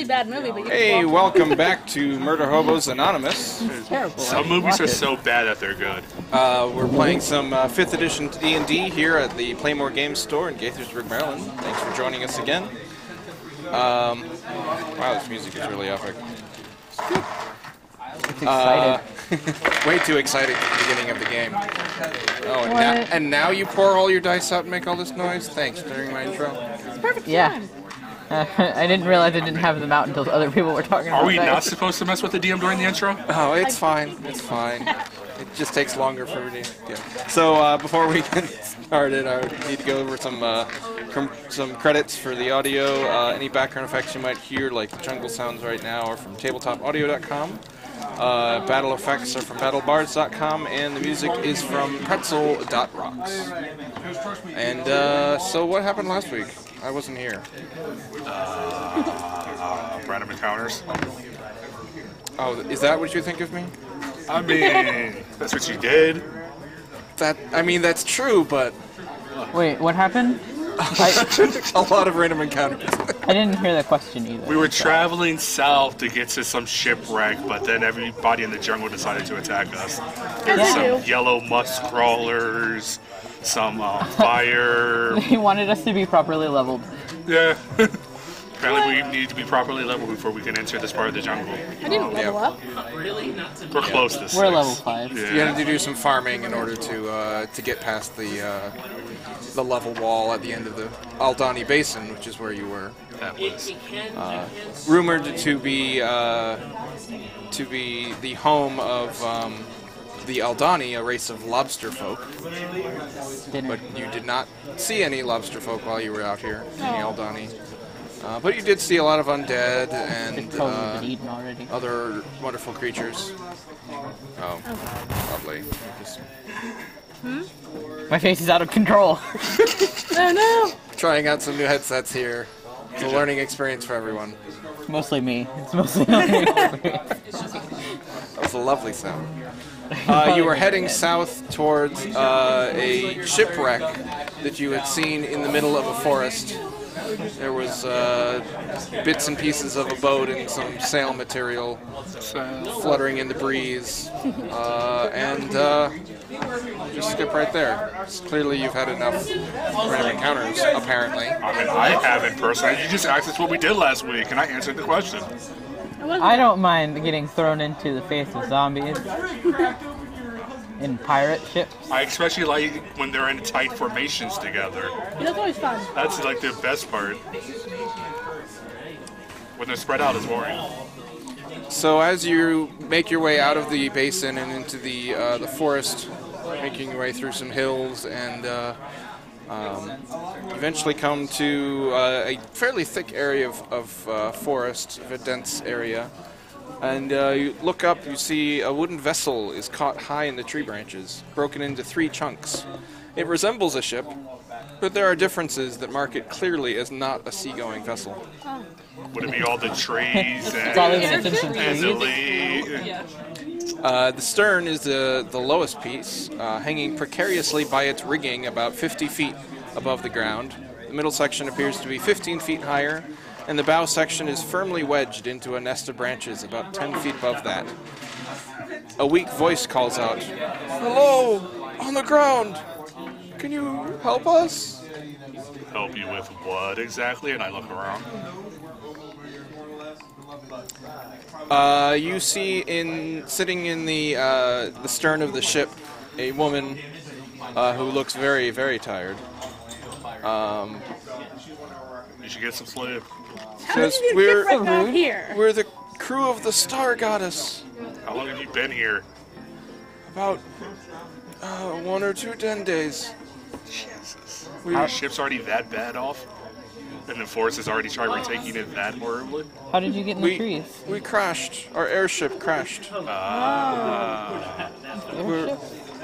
bad movie, but you Hey, welcome back to Murderhobos Anonymous. Terrible. Some movies are so bad that they're good. We're playing some 5th edition D&D here at the Playmore Games Store in Gaithersburg, Maryland. Thanks for joining us again. Wow, this music is really epic. It's excited. Way too exciting at the beginning of the game. Oh, and now you pour all your dice out and make all this noise? Thanks, during my intro. It's perfect Yeah. time. I didn't realize I didn't have them out until other people were talking about Are we that. not supposed to mess with the DM during the intro? Oh, it's fine. It's fine. It just takes longer for me. Yeah. So before we get started, I need to go over some credits for the audio. Any background effects you might hear, like the jungle sounds right now, are from tabletopaudio.com. Battle effects are from battlebards.com, and the music is from pretzel.rocks. And so what happened last week? I wasn't here. Random encounters. Oh, is that what you think of me? I mean, that's what you did. That's true, but Wait, what happened? a lot of random encounters. I didn't hear the question either. We were traveling south to get to some shipwreck, but then everybody in the jungle decided to attack us. There were some yellow musk crawlers, some fire. They wanted us to be properly leveled. Yeah. Apparently we need to be properly leveled before we can enter this part of the jungle. I didn't level up. We're close to 6. We're level 5. Yeah. You had to do some farming in order to get past the level wall at the end of the Aldani Basin, which is where you were. That was. Rumored to be the home of the Aldani, a race of lobster folk. But you did not see any lobster folk while you were out here, any Aldani. But you did see a lot of undead and eaten already. other wonderful creatures. Oh, lovely. My face is out of control. Oh no! Trying out some new headsets here. It's a learning experience for everyone. It's mostly me. It's mostly not me. That was a lovely sound. You were heading south towards a shipwreck that you had seen in the middle of a forest. There was bits and pieces of a boat and some sail material fluttering in the breeze. And just skip right there. Clearly you've had enough random encounters, apparently. I mean, I haven't personally. You just asked us what we did last week, and I answered the question. I don't mind getting thrown into the face of zombies in pirate ships. I especially like when they're in tight formations together. That's always fun. That's like the best part. When they're spread out, it's boring. So as you make your way out of the basin and into the forest, making your way through some hills and eventually come to a fairly thick area of forest, of a dense area. And you look up, you see a wooden vessel is caught high in the tree branches, broken into 3 chunks. It resembles a ship, but there are differences that mark it clearly as not a seagoing vessel. Would it be all the trees It's all and the the trees. The stern is the lowest piece, hanging precariously by its rigging about 50 feet above the ground. The middle section appears to be 15 feet higher, and the bow section is firmly wedged into a nest of branches about 10 feet above that. A weak voice calls out, "Hello! On the ground! Can you help us?" Help you with what exactly? And I look around. You see, sitting in the stern of the ship, a woman who looks very, very tired. You should get some sleep. Says, Get right out here. we're the crew of the Star Goddess. How long have you been here? About 1 or 2 10 days. Jesus. Your ship's already that bad off? And the force is already trying retaking it that horribly? How did you get in the trees? We crashed. Our airship crashed.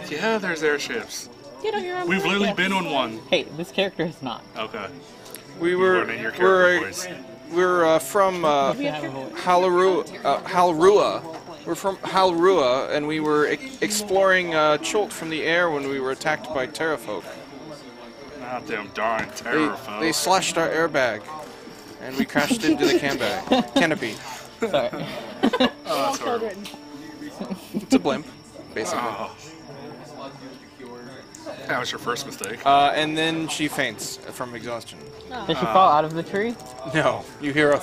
Yeah, there's airships. Get on your own. We've literally been on one. Hey, this character is not. Okay. We're from Halrua. We're from Halrua, and we were exploring Chult from the air when we were attacked by Terrafolk. Not them darn terror folk. They slashed our airbag. And we crashed into the canopy. Sorry. All children. It's a blimp, basically. Oh. That was your first mistake. And then she faints from exhaustion. Did she fall out of the tree? No, you hear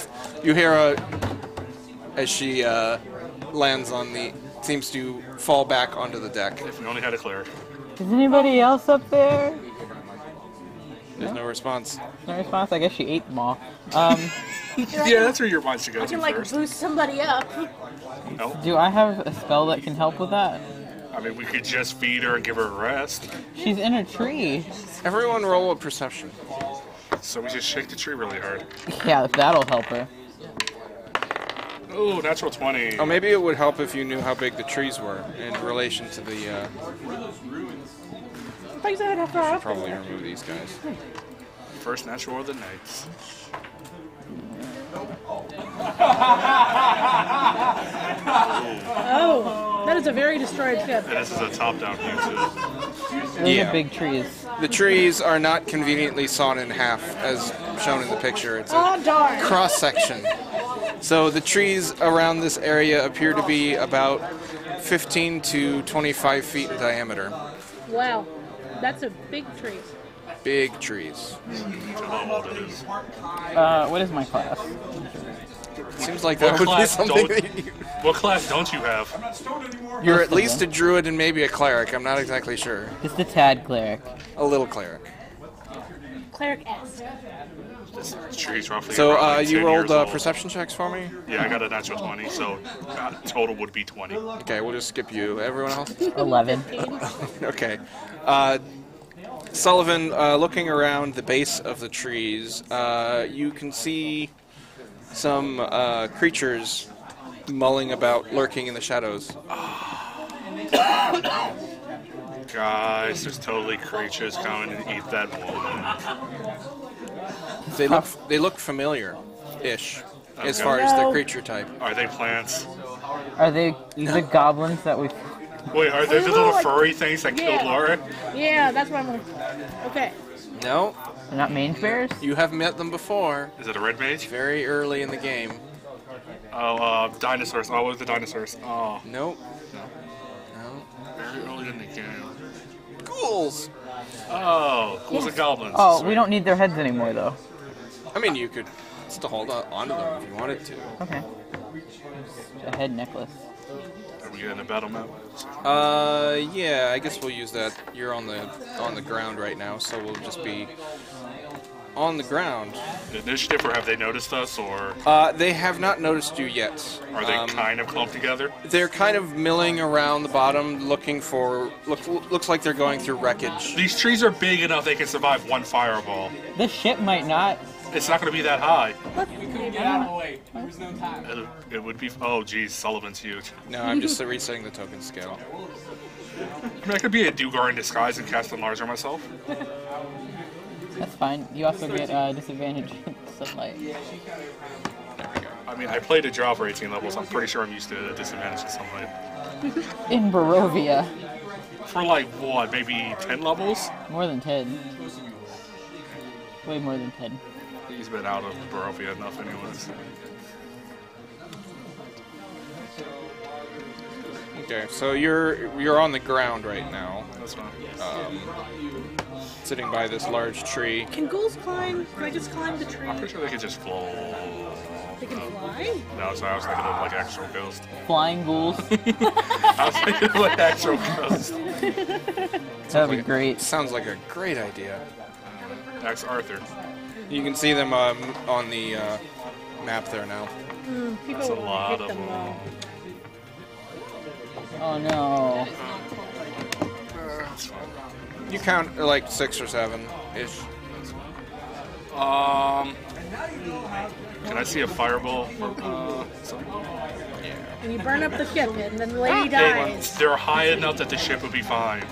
as she lands on the, seems to fall back onto the deck. If we only had a cleric. Is anybody else up there? There's no response. No response. I guess she ate them all. Yeah, that's where your mind should go I to can like first. boost somebody up. No. Do I have a spell that can help with that? I mean, we could just feed her and give her a rest. She's in a tree. Everyone roll a perception. So we just shake the tree really hard. Yeah, that'll help her. Ooh, natural 20. Oh, maybe it would help if you knew how big the trees were in relation to the. Thanks, I have to Probably remove these guys. First natural of the night. Oh, that is a very destroyed ship. And this is a top-down view, too. Those Yeah. are big trees. The trees are not conveniently sawn in half, as shown in the picture. It's a Oh, darn. cross section. So the trees around this area appear to be about 15 to 25 feet in diameter. Wow, that's a big tree. Big trees. How old it is. What is my class? Seems like that What would be class something don't- that you... What class don't you have? You're at least a druid and maybe a cleric. I'm not exactly sure. Just a tad cleric. A little cleric. Cleric-esque. This tree's roughly So around, like, you 10 rolled years old. perception checks for me? Yeah, I got a natural 20, so total would be 20. Okay, we'll just skip you. Everyone else? 11. Okay. Sullivan, looking around the base of the trees, you can see some creatures mulling about, lurking in the shadows. Guys, there's totally creatures coming to eat that woman. They look familiar-ish, as Okay. far as their No. creature type. Are they plants? Are they the goblins that we... Wait, are they the little Lord. furry things that killed Yeah. Laura? Yeah, that's what I'm like. Okay. No, They're not mange bears? you have met them before. Is it a red mage? Very early in the game. Oh, dinosaurs. Oh, what are the dinosaurs? Oh, Nope. No. very early in the game. Ghouls! Oh, ghouls and goblins. Oh, Sweet. we don't need their heads anymore, though. I mean, you could still hold on to them if you wanted to. Okay. A head necklace. Are we getting a battle map? Yeah, I guess we'll use that. You're on the ground right now, so we'll just be on the ground. Initiative, or have they noticed us, or They have not noticed you yet. are they kind of clumped together? They're kind of milling around the bottom, looking for. Looks like they're going through wreckage. These trees are big enough they can survive one fireball. This ship might not. It's not going to be that high. Get out of the way. There's no time. It would be. Oh, geez, Sullivan's huge. No, I'm just resetting the token scale. I mean, I could be a Dugar in disguise and cast Enlarge on myself. That's fine. You also get disadvantage in sunlight. I mean, I played a draw for 18 levels. I'm pretty sure I'm used to the disadvantage in sunlight. In Barovia. For like, what, maybe 10 levels? More than 10. Way more than 10. He's been out of Barovia enough anyways. Okay, so you're on the ground right now, That's fine. sitting by this large tree. Can ghouls climb? Can I just climb the tree? I'm pretty sure they could just float. They can fly? No, sorry, I was thinking of like actual ghost. Flying ghouls. I was thinking of like actual ghost. That'd be great. Sounds like a great idea. That's Arthur. You can see them on the map there now. People That's a will lot hit of them them. Oh no. That's fine. You count like 6 or 7 ish. Can I see a fireball? And you burn up the ship, and then the lady dies. They're high enough that the ship would be fine.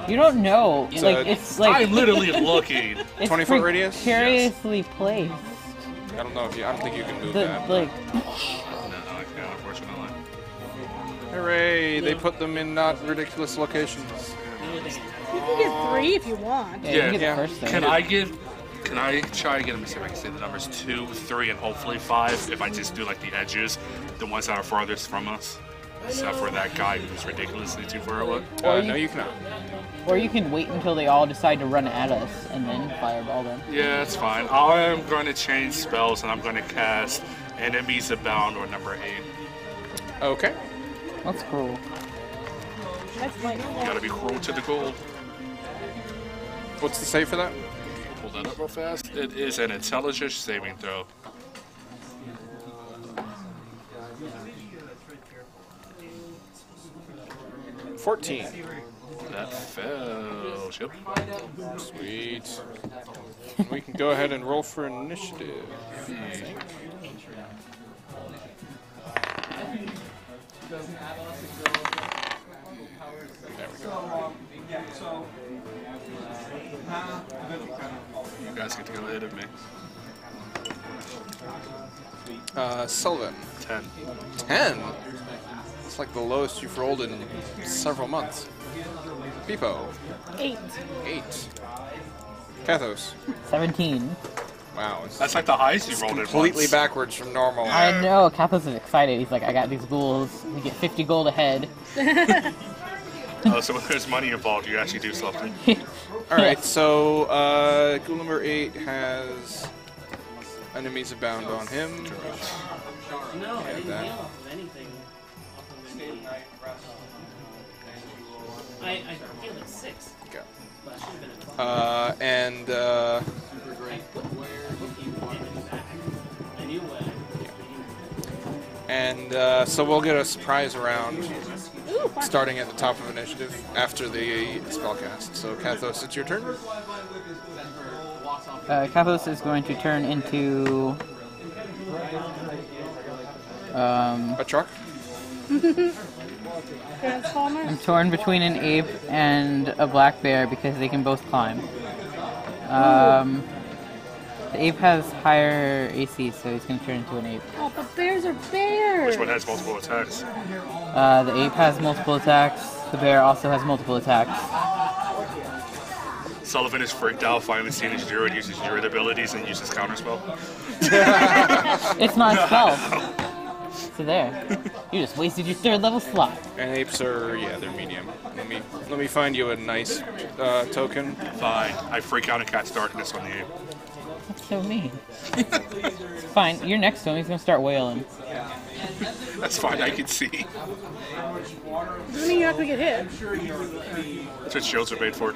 You don't know. So It's like I'm literally looking. it's 20-foot radius? precariously placed. I don't know if you. I don't think you can move The that. like No, I can't, unfortunately. Hooray! They put them in not ridiculous locations. You can get 3 if you want. yeah, you get yeah. the first thing. Can I give Can I try to get him to see if I can say the numbers 2, 3, and hopefully 5 if I just do like the edges, the ones that are farthest from us? Except for that guy who's ridiculously too far away. No, you cannot. Or you can wait until they all decide to run at us and then fireball them. Yeah, that's fine. I'm going to change spells and I'm going to cast Enemies Abound or number 8. Okay. That's cruel. That's my Gotta be cruel to the gold. What's the save for that? Pull that up real fast. It is an intelligence saving throw. 14. That fails. Yep. Sweet. We can go ahead and roll for initiative, I think. There we go. You guys get to go ahead of me. Sullivan. 10. 10? It's like the lowest you've rolled in several months. Beepo. 8. 8. Kathos. 17. Wow. That's like the highest you rolled in Completely once. backwards from normal. I know, Kathos is excited. He's like, I got these ghouls. We get 50 gold ahead. Oh, so when there's money involved, you actually do something. Alright, so ghoul number 8 has Enemies Abound on him. Add that. I feel like 6. Okay. But I should have been at 5. And I put back. I knew so we'll get a surprise round Ooh, fun. starting at the top of initiative after the spellcast. So Kathos, it's your turn. Kathos is going to turn into... A truck? Transformers. I'm torn between an ape and a black bear because they can both climb. The ape has higher AC, so he's going to turn into an ape. Oh, but bears are bears. Which one has multiple attacks? The ape has multiple attacks. The bear also has multiple attacks. Sullivan is freaked out, finally seeing his druid uses druid abilities and uses counterspell. It's not a spell. So there. You just wasted your 3rd level slot. And apes are, yeah, they're medium. Let me find you a nice token. Fine. I freak out and cast darkness on the ape. That's so mean. It's fine. You're next to him. He's going to start wailing. That's fine, I can see. Doesn't mean you're not gonna get hit. That's what shields are made for.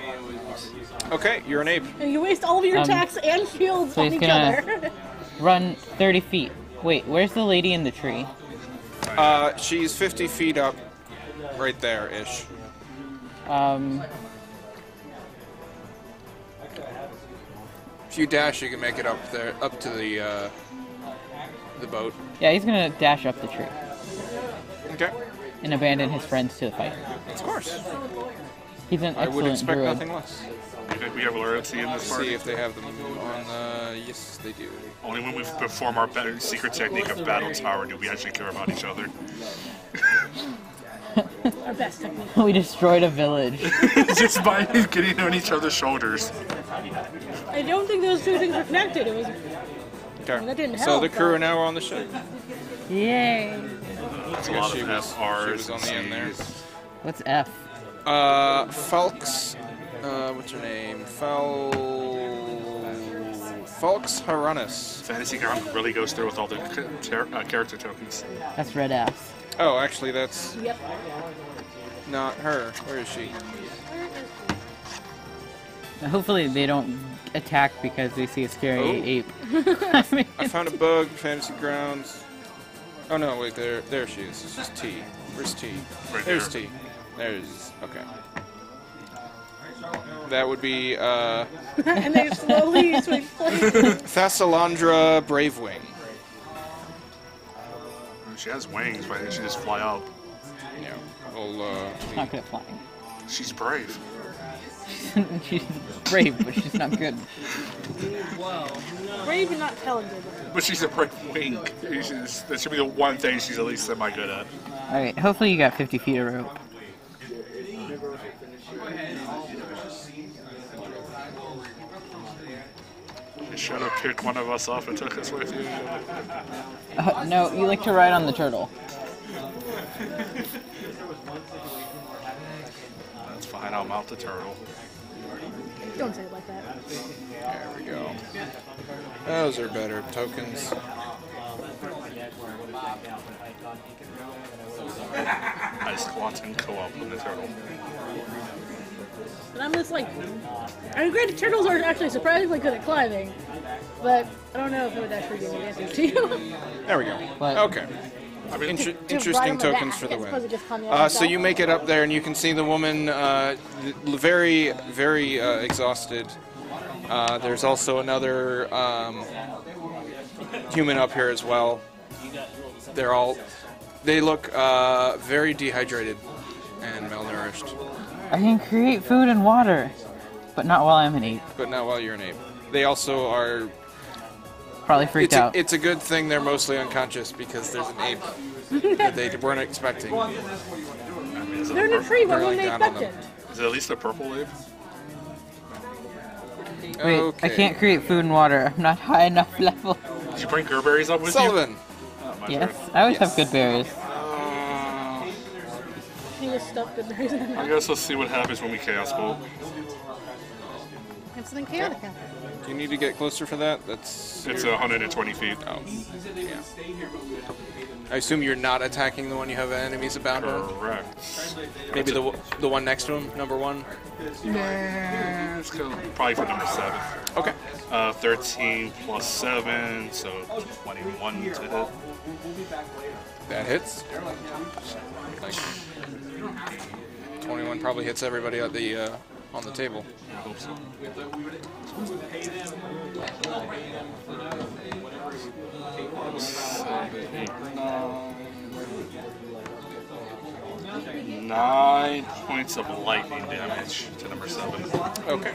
Okay, you're an ape. And you waste all of your attacks and shields so on he's each gonna- other. Run 30 feet. Wait, where's the lady in the tree? She's 50 feet up, right there-ish. If you dash, you can make it up there, up to the boat. Yeah, he's gonna dash up the tree Okay, and abandon his friends to the fight. of course. He's an I would excellent expect druid. nothing less. You think we have loyalty in this See party? if they have them on. Yes, they do. Only when we perform our better secret technique of battle tower do we actually care about each other. Our best technique. We destroyed a village. Just by getting on each other's shoulders. I don't think those two things were connected. It was. Okay. That didn't So help, the crew but- are now on the ship. Yay! That's a I guess lot she of was- FRs she was on the end there. and Cs. What's F? Falx. What's her name? Falx Haranus. Fantasy Ground really goes through with all the character tokens. That's red ass. Oh, actually, that's Yep. not her. Where is she? Hopefully they don't attack because they see a scary Oh. ape. I mean, I found a bug. Fantasy Grounds. Oh no, wait, there she is. It's just T. Where's T? Right There's there. T. There's okay. That would be And they slowly swing. Thessalandra Bravewing. She has wings, but she just fly out. Yeah. Well, she's not good at flying. She's brave. She's brave, but she's not good. Brave and not talented. But she's a brave wing. That should be the one thing she's at least semi-good at. Alright, hopefully you got 50 feet of rope. You should have picked one of us up and took us with you. No, you like to ride on the turtle. That's fine, I'll mount the turtle. Don't say it like that. There we go. Those are better tokens. I squat and co-op with the turtle. And I'm just like, I mean, granted, turtles are actually surprisingly good at climbing, but I don't know if it would actually give advantage to you. There we go. But- Okay. I mean, To Interesting ride on the tokens back, for the as opposed win. to just climbing on So you yourself. make it up there, and you can see the woman very, very exhausted. There's also another human up here as well. They look very dehydrated and malnourished, I can create food and water, but not while I'm an ape. but not while you're an ape. They also are. Probably freaked out. It's a good thing they're mostly unconscious because there's an ape that they weren't expecting. They're in a tree, what Barreling wouldn't they down on expect them. it? Is it at least a purple ape? Wait, Okay. I can't create food and water. I'm not high enough level. Did you bring Gerberries up with Sullivan. you? Oh, my Yes, turn. I always Yes. have good berries. He just stuffed the berries in I there. guess let's see what happens when we chaos bolt. And something chaotic happened. Do you need to get closer for that? That's. It's 120 feet. Oh. Yeah. I assume you're not attacking the one you have enemies abound on? Correct. Maybe the one next to him, number one? Let's go probably for number 7. Okay. 13 plus 7, so 21 to hit. That hits. Like, 21 probably hits everybody at the on the table. I hope so. 9 points of lightning damage to number 7. Okay.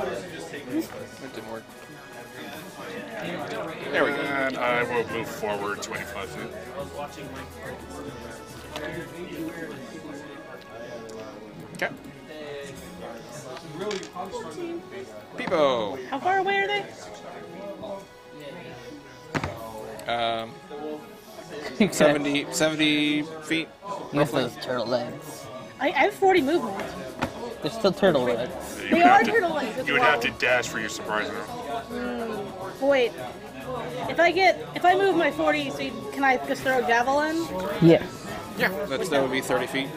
That didn't work. There we go. And I will move forward 25 feet. Okay. Peebo. How far away are they? You could 70 feet. use those turtle legs. I have 40 movement. They're still turtle legs. You They would are have to- turtle legs. You would have to dash for your surprise round. Wait. If I move my 40, so can I just throw a javelin? Yes. Yeah, that would be 30 feet.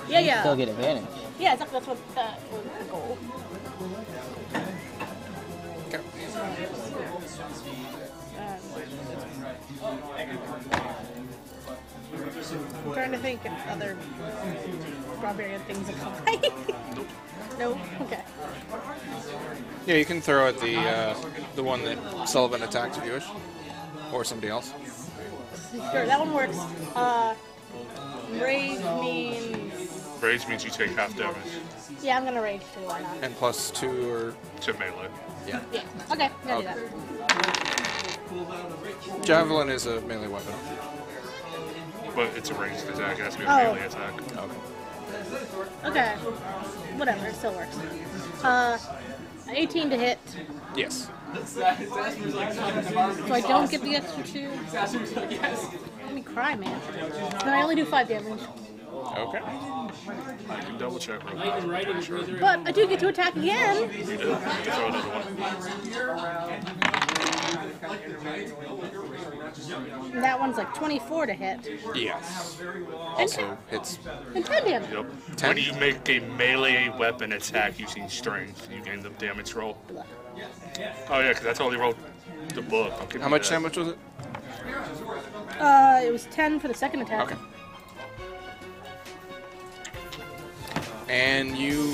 Yeah. Still get advantage. Yeah, exactly. That's what was the goal. Okay. I'm trying to think if other barbarian things have come by. No? Okay. Yeah, you can throw at the one that Sullivan attacked if you wish, or somebody else. Sure, that one works. Rage means... Rage means you take half damage Yeah, I'm gonna rage too, why not? And +2 or to melee. yeah. Yeah, okay, I'm gonna do that. Javelin is a melee weapon. But it's a ranged attack, it has to be a Oh. melee attack. Okay. Okay. Whatever, it still works. 18 to hit, Yes. so I don't get the extra 2. Let me cry, man. Then I only do 5 damage. Okay. I can double check real I've quick. been writing further. But I do get to attack again. You do. You can throw another one. That one's like 24 to hit. Yes. And Also hits. 10 damage. Yep. 10? When you make a melee weapon attack using strength, you gain the damage roll. Oh yeah, because I totally wrote the book. I'll give How you much that. damage was it? It was 10 for the second attack. Okay. And you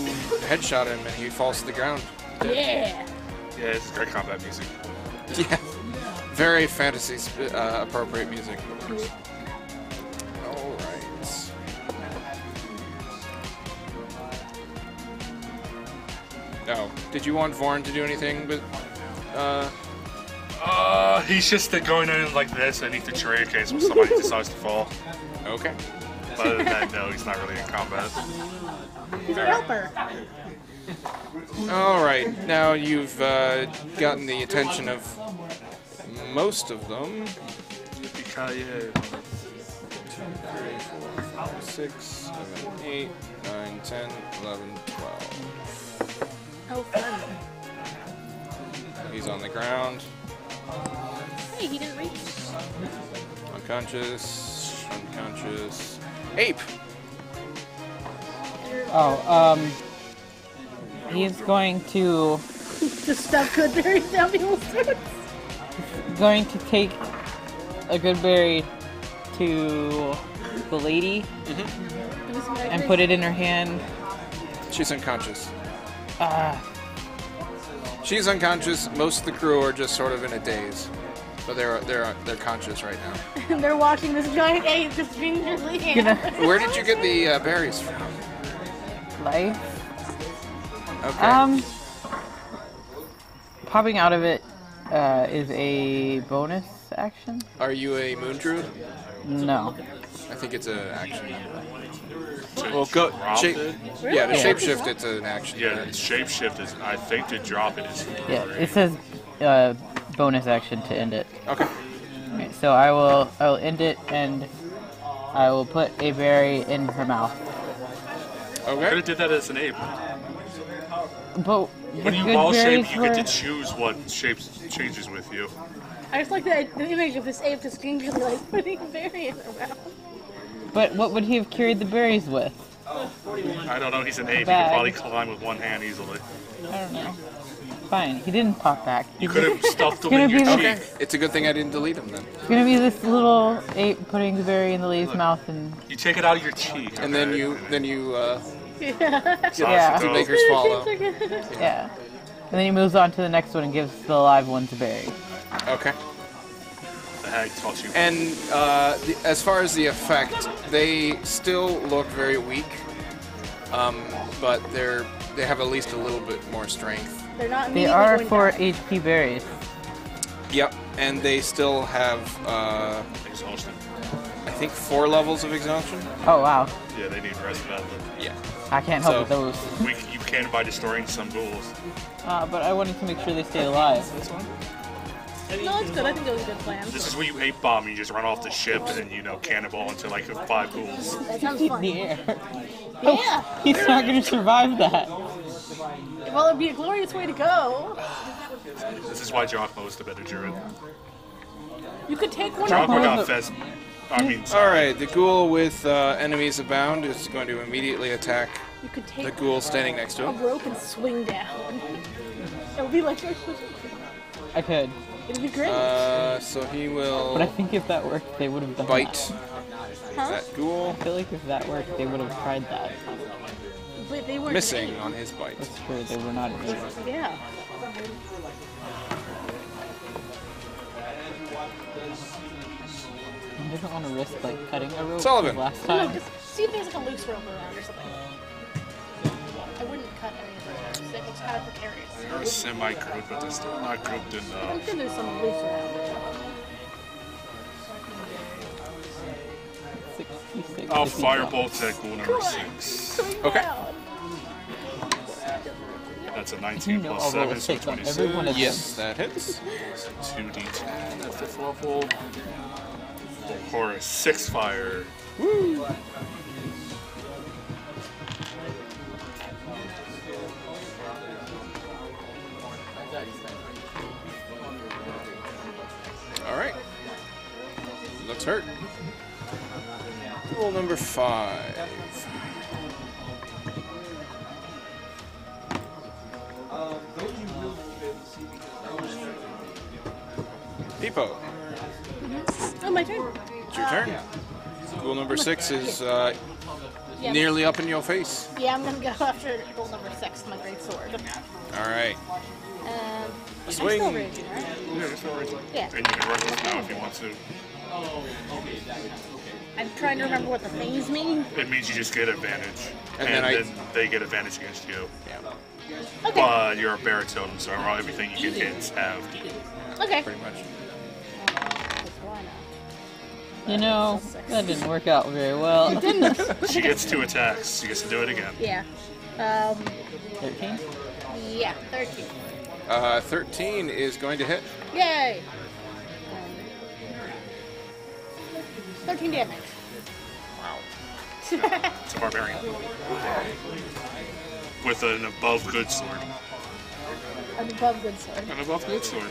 headshot him, and he falls to the ground. Yeah. Yeah, it's great combat music. Yeah. Very fantasy appropriate music. All right. Oh, did you want Vorn to do anything? But He's just going in like this underneath the tree in case somebody decides to fall. okay. But other than that, no, he's not really in combat. He's a helper. All right, now you've gotten the attention of most of them. 6, 7, 8, 9, 10, 11, 12. Oh, fun. He's on the ground, Hey, he didn't reach. unconscious, unconscious. Ape! Oh, he's going to Just stuff good berries down people's throats. take a good berry to the lady and put it in her hand. She's unconscious. Uh, She's unconscious. Most of the crew are just sort of in a daze, but they're conscious right now. And they're watching this giant ape just gingerly. Where did you get the berries from? life. Okay. Popping out of it is a bonus action. Are you a moon druid? No. I think it's an action. To Well, go drop shape. it? Yeah, to Yeah. shapeshift, it's an action. Yeah, shapeshift is. I think to drop it is. Yeah, it says bonus action to end it. Okay. Alright, so I will end it and I will put a berry in her mouth. Could Okay. have did that as an ape. But When you good ball berries shape, you get were- to choose what shape changes with you. I just like the image of this ape just gingerly like putting a berry in her mouth. But what would he have carried the berries with? I don't know. He's an ape. He Bag. can probably climb with one hand easily. I don't know. Fine, he didn't pop back. You could have stuffed him gonna in your be cheek. the- Okay. It's a good thing I didn't delete them then. It's gonna be this little ape putting the berry in the lady's mouth and You take it out of your cheek. And then okay? you Yeah. to make her swallow. yeah. And then he moves on to the next one and gives the live one to berry. Okay. The hag taught you. And as far as the effect, they still look very weak, but they have at least a little bit more strength. They're not They immediately are going 4 down. HP berries. Yep. And they still have Exhaustion. I think 4 levels of exhaustion. Oh wow. Yeah, they need rest badly. Yeah. I can't help So- with those. You can by destroying some ghouls. But I wanted to make sure they stay alive. No, it's good. I think it was a good plan. This is where you ape bomb. You just run off the ship and then cannonball into like 5 ghouls. That sounds In fun. the air. Yeah. He's not gonna survive that. Well, it'd be a glorious way to go. This is why Drachma was the better druid. You could take one Drachma of got the- Fez. I mean, All right. The ghoul with enemies abound is going to immediately attack You could the take ghoul standing next to a him. rope and swing down. It would be like I could. it'd be great. So he But I will think if that worked, they would have done bite Huh? that ghoul, I feel like if that worked, they would have tried that. But they weren't missing on his bite. That's true, they were not able. Yeah. I didn't want to risk like cutting a rope Sullivan. last No, time. just see if there's like a loose rope around or something. I wouldn't cut any of those ropes. It looks kind of precarious. they're semi-grouped, but they're still not grouped in. I'm sure there's some loose around. 66 I'll if he firebolt that ghoul number 6. Swing Okay. down. That's a You 19 know plus I'll roll 7, a so 6 on 26. every one of Yes, that hits. 2d10 at 5th level. Horus, 6 fire. All right. Looks hurt. Roll number 5. Peepo, Oh, my turn. it's your turn. Ghoul number 6 is Yeah. nearly up in your face. Yeah, I'm gonna go after goal number 6, my great sword. All right. I'm Swing. still raging, right? Yeah, that's all right. Yeah. And you can run this now if you want to. I'm trying to remember what the things mean. It means you just get advantage. And And, then then they get advantage against you. Yeah, Okay. But you're a baritone, so everything you can hit is halved. Okay. pretty much. Why not? You know, that didn't work out very well. Didn't. She gets 2 attacks. She gets to do it again. Yeah. 13? Yeah, 13. 13 is going to hit. Yay! 13 damage. Wow. It's a barbarian. With an above good sword. An above good sword. An above good sword.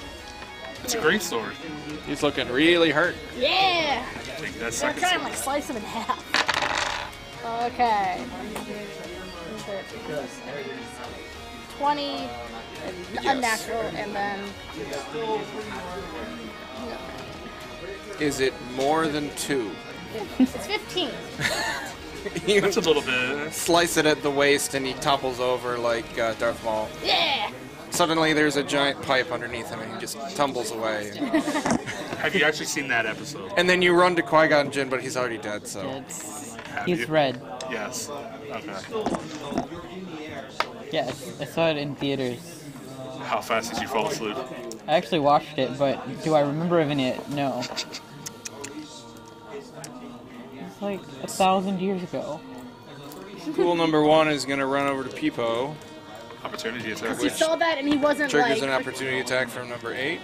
It's a great sword. He's looking really hurt. Yeah! Take that I'm second trying to sword. like slice him in half. Okay. 20, unnatural, and then... Is it more than 2? It's 15. You That's a little bit. slice it at the waist and he topples over like Darth Maul. Yeah! Suddenly there's a giant pipe underneath him and he just tumbles away. Have you actually seen that episode? And then you run to Qui-Gon Jinn, but he's already dead, so... Have He's you? red. Yes. Okay. Yes, I saw it in theaters. How fast did you fall asleep? I actually watched it, but do I remember any of it? No. It's like 1,000 years ago. Ghoul number 1 is going to run over to Peepo. Opportunity attack. He saw that and he wasn't Triggers like... an opportunity attack from number 8.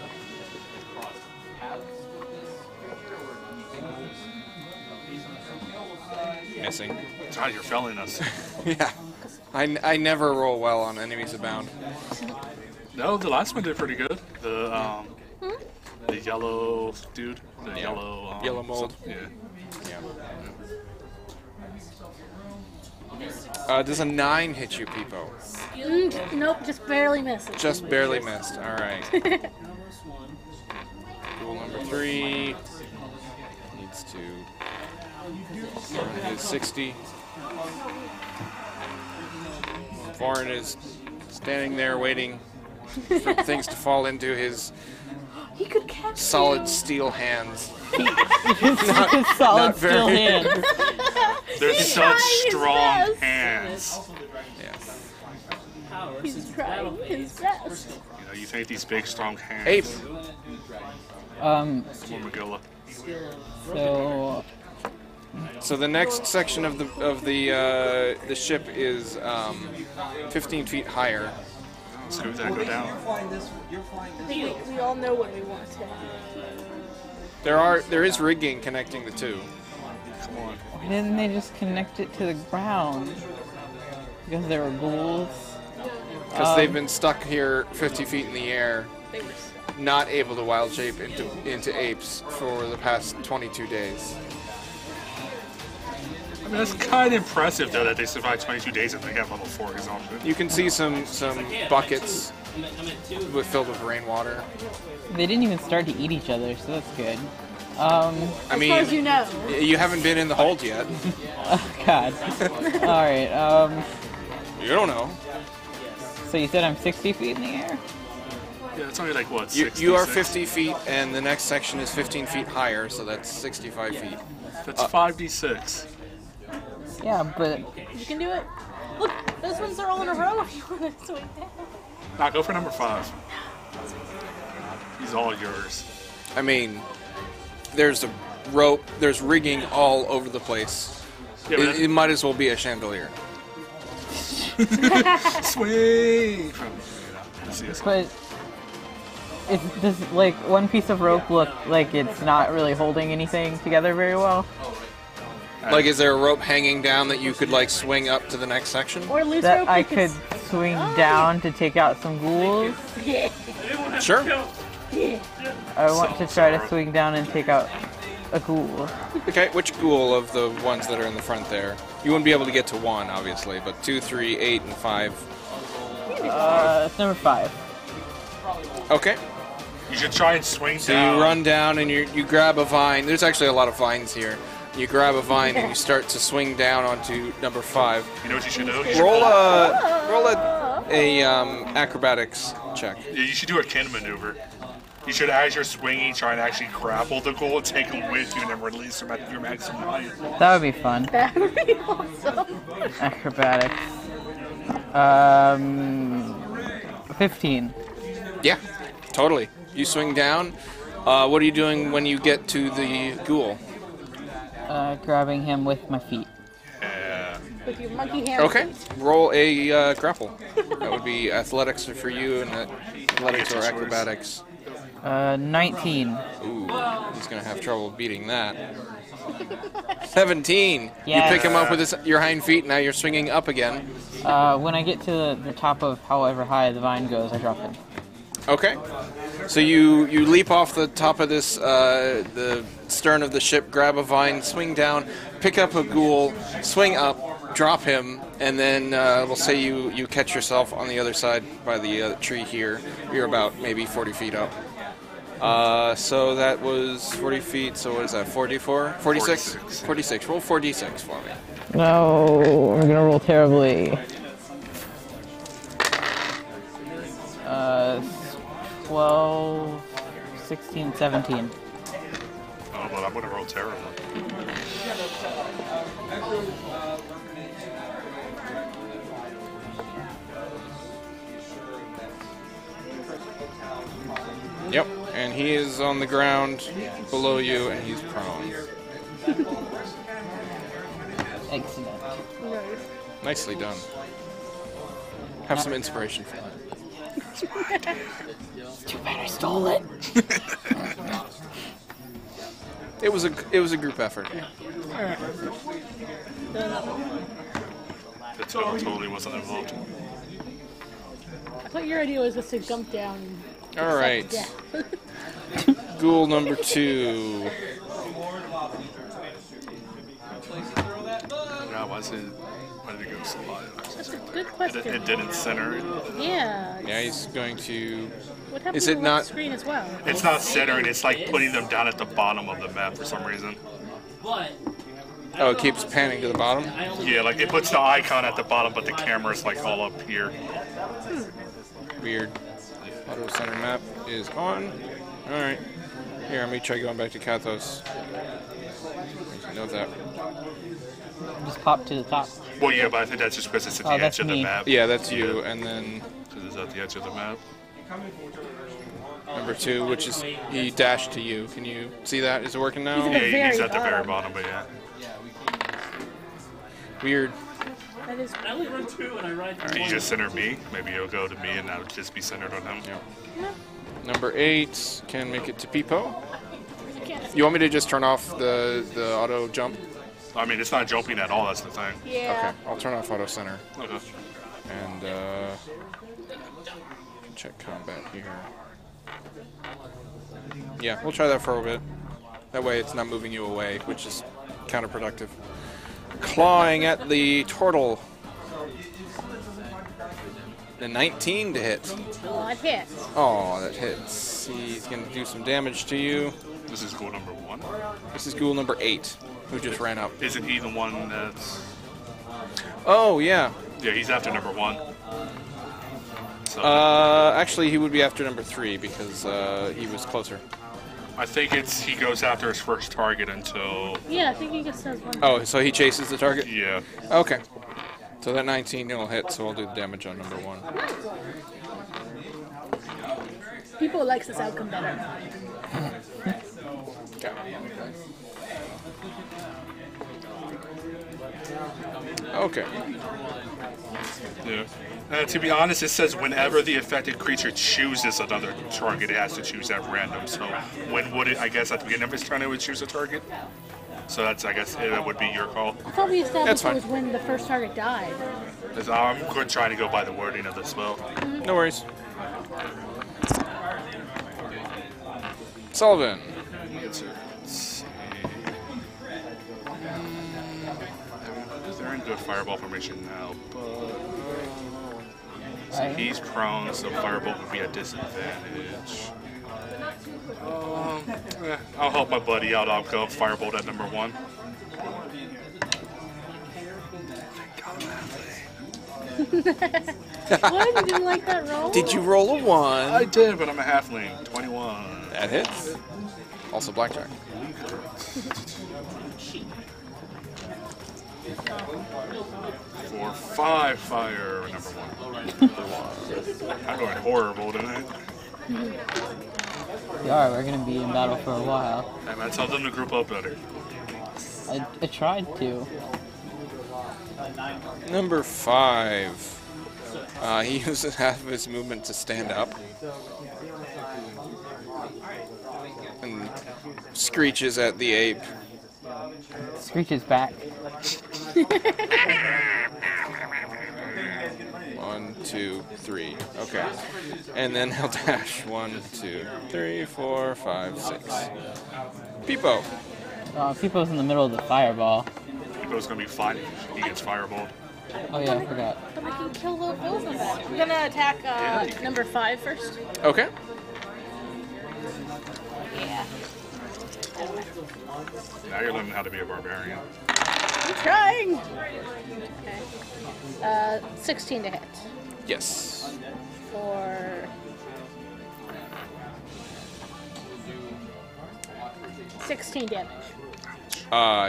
Missing. God, you're failing us. Yeah. I never roll well on enemies abound. No, the last one did pretty good. The yellow dude. The yellow... Yellow mold. Yeah. Does a 9 hit you, Peepo? Nope, just barely misses. Just barely missed. Alright. Ghoul number 3 needs to run his 60. Warren is standing there waiting for things to fall into his He could catch solid you. steel hands. Solid not very- steel hand. There's He's such trying his strong best. hands. Yes. He's trying his best. You know, you think these big, strong hands. Ape. Um, Magilla. so So the next section of the ship is 15 feet higher. Scoop that, go down. We all know what we want to have. There is rigging connecting the two. Come on. why didn't they just connect it to the ground? Because there were ghouls. Because they've been stuck here 50 feet in the air, not able to wild shape into apes for the past 22 days. I mean, that's kind of impressive, though, that they survived 22 days and they have level 4 exhaustion. You can see some buckets filled with rainwater. They didn't even start to eat each other, so that's good. I As mean, far as you know. you haven't been in the hold yet. Oh God. All right. You don't know. So you said I'm 60 feet in the air? Yeah, it's only like, what, You are 66? 50 feet, and the next section is 15 feet higher, so that's 65 feet. That's 5d6. Yeah, but You can do it. Look, those ones are all in a row if you want to swing down. Now go for number 5. He's all yours. I mean, there's a rope, there's rigging all over the place. Yeah, but It might as well be a chandelier. Swing! but does like one piece of rope look like it's not really holding anything together very well? Like, is there a rope hanging down that you could, like, swing up to the next section? Or loose That rope. I you could swing down to take out some ghouls. Yeah. Sure. I want to try to swing down and take out a ghoul. Okay, which ghoul of the ones that are in the front there? You wouldn't be able to get to 1, obviously, but 2, 3, 8, and 5. It's number 5. Okay. You should try and swing So down. you run down and you grab a vine. There's actually a lot of vines here. You grab a vine and you start to swing down onto number 5. You know what you should do? You should, Roll a acrobatics check. you should do a kin maneuver. You should, as you're swinging, try and actually grapple the goal, take them with you, and then release them at your maximum height. That would be fun. That would be awesome. Acrobatics. 15. Yeah, totally. You swing down. What are you doing when you get to the ghoul? Grabbing him with my feet. with your monkey hair. Okay, roll a grapple. That would be athletics for you, and athletics or acrobatics. 19. Ooh, he's gonna have trouble beating that. 17. Yeah. You pick him up with your hind feet. Now you're swinging up again. When I get to the top of however high the vine goes, I drop him. Okay. So you leap off the top of this the stern of the ship, grab a vine, swing down, pick up a ghoul, swing up, drop him, and then we'll say you catch yourself on the other side by the tree here. You're about maybe 40 feet up. So that was 40 feet, so what is that, 44? 46? 46. Roll 4d6 for me. No, I'm gonna roll terribly. 12, 16, 17. Oh, but I'm gonna roll terribly. Yep, and he is on the ground below you, and he's prone. Excellent. Nicely done. Have some inspiration for that. Too bad I stole it. It was a group effort. The total totally wasn't involved. I thought your idea was just to jump down. And All right. Ghoul number 2. Yeah, why did it go so high? That's a good question. It didn't center it. Yeah. Yeah, he's going to... What happened Is to it the not- left screen as well? It's not centering, it's like putting them down at the bottom of the map for some reason. But Oh, it keeps panning to the bottom? Yeah, like it puts the icon at the bottom, but the camera's like all up here. Weird. Auto center map is on. Alright. Here, let me try going back to Kathos. Know that. Just pop to the top. Well, yeah, but I think that's just because it's at the Oh, edge that's of the me. map. Yeah, that's you. And then Because it's at the edge of the map. number 2, which is he dashed to you. Can you see that? Is it working now? He's at the Yeah, he's very at the very bottom. bottom, but yeah. Weird. That is. I only run 2 and I ride Can you just center me? Maybe you'll go to me and I'll just be centered on him. Yeah. Number 8 can make it to Peepo. You want me to just turn off the auto jump? I mean, it's not jumping at all, that's the thing. Yeah. Okay, I'll turn off auto center. Okay. And check combat here. Yeah, we'll try that for a bit. That way it's not moving you away, which is counterproductive. Clawing at the turtle. The 19 to hit. Oh, it hits. Oh, that hits. He's going to do some damage to you. This is goal number 1. This is ghoul number 8, who just ran up. Isn't he the one that's... Oh, yeah. Yeah, he's after number 1. So, Actually, he would be after number 3 because he was closer. I think he goes after his first target until... Yeah, I think he just says one. Oh, so he chases the target? Yeah. Okay. So that 19 will hit, so I'll do the damage on number 1. People likes this outcome better. Okay. Okay. Yeah. To be honest, it says whenever the affected creature chooses another target, it has to choose at random. So when would it, I guess at the beginning of his turn, it would choose a target? So that's, I guess, that would be your call. I thought we That's established fine. it was when the first target died. 'Cause I'm good trying to go by the wording of the spell. No worries. Sullivan. Let's see. They're in good fireball formation now, but so he's prone, so fireball would be a disadvantage. I'll help my buddy out. I'll go firebolt at number 1. What? You didn't like that roll? Did you roll a 1? I did, but I'm a halfling. 21. That hits. Also blackjack. For 5 fire, number 1. I'm going horrible tonight. We are. We're gonna be in battle for a while. Hey man, tell them to group up better. I tried to. Number 5. He uses half of his movement to stand up. And screeches at the ape. Screeches back. 1, 2, 3. Okay. And then he'll dash. 1, 2, 3, 4, 5, 6. Peepo. Peepo's in the middle of the fireball. Peepo's gonna be fine if he gets fireballed. Oh yeah, I forgot. But I can kill both of them. I'm gonna attack number 5 first. Okay. Yeah. Now you're learning how to be a barbarian. I'm trying. Okay. 16 to hit. Yes. For 16 damage.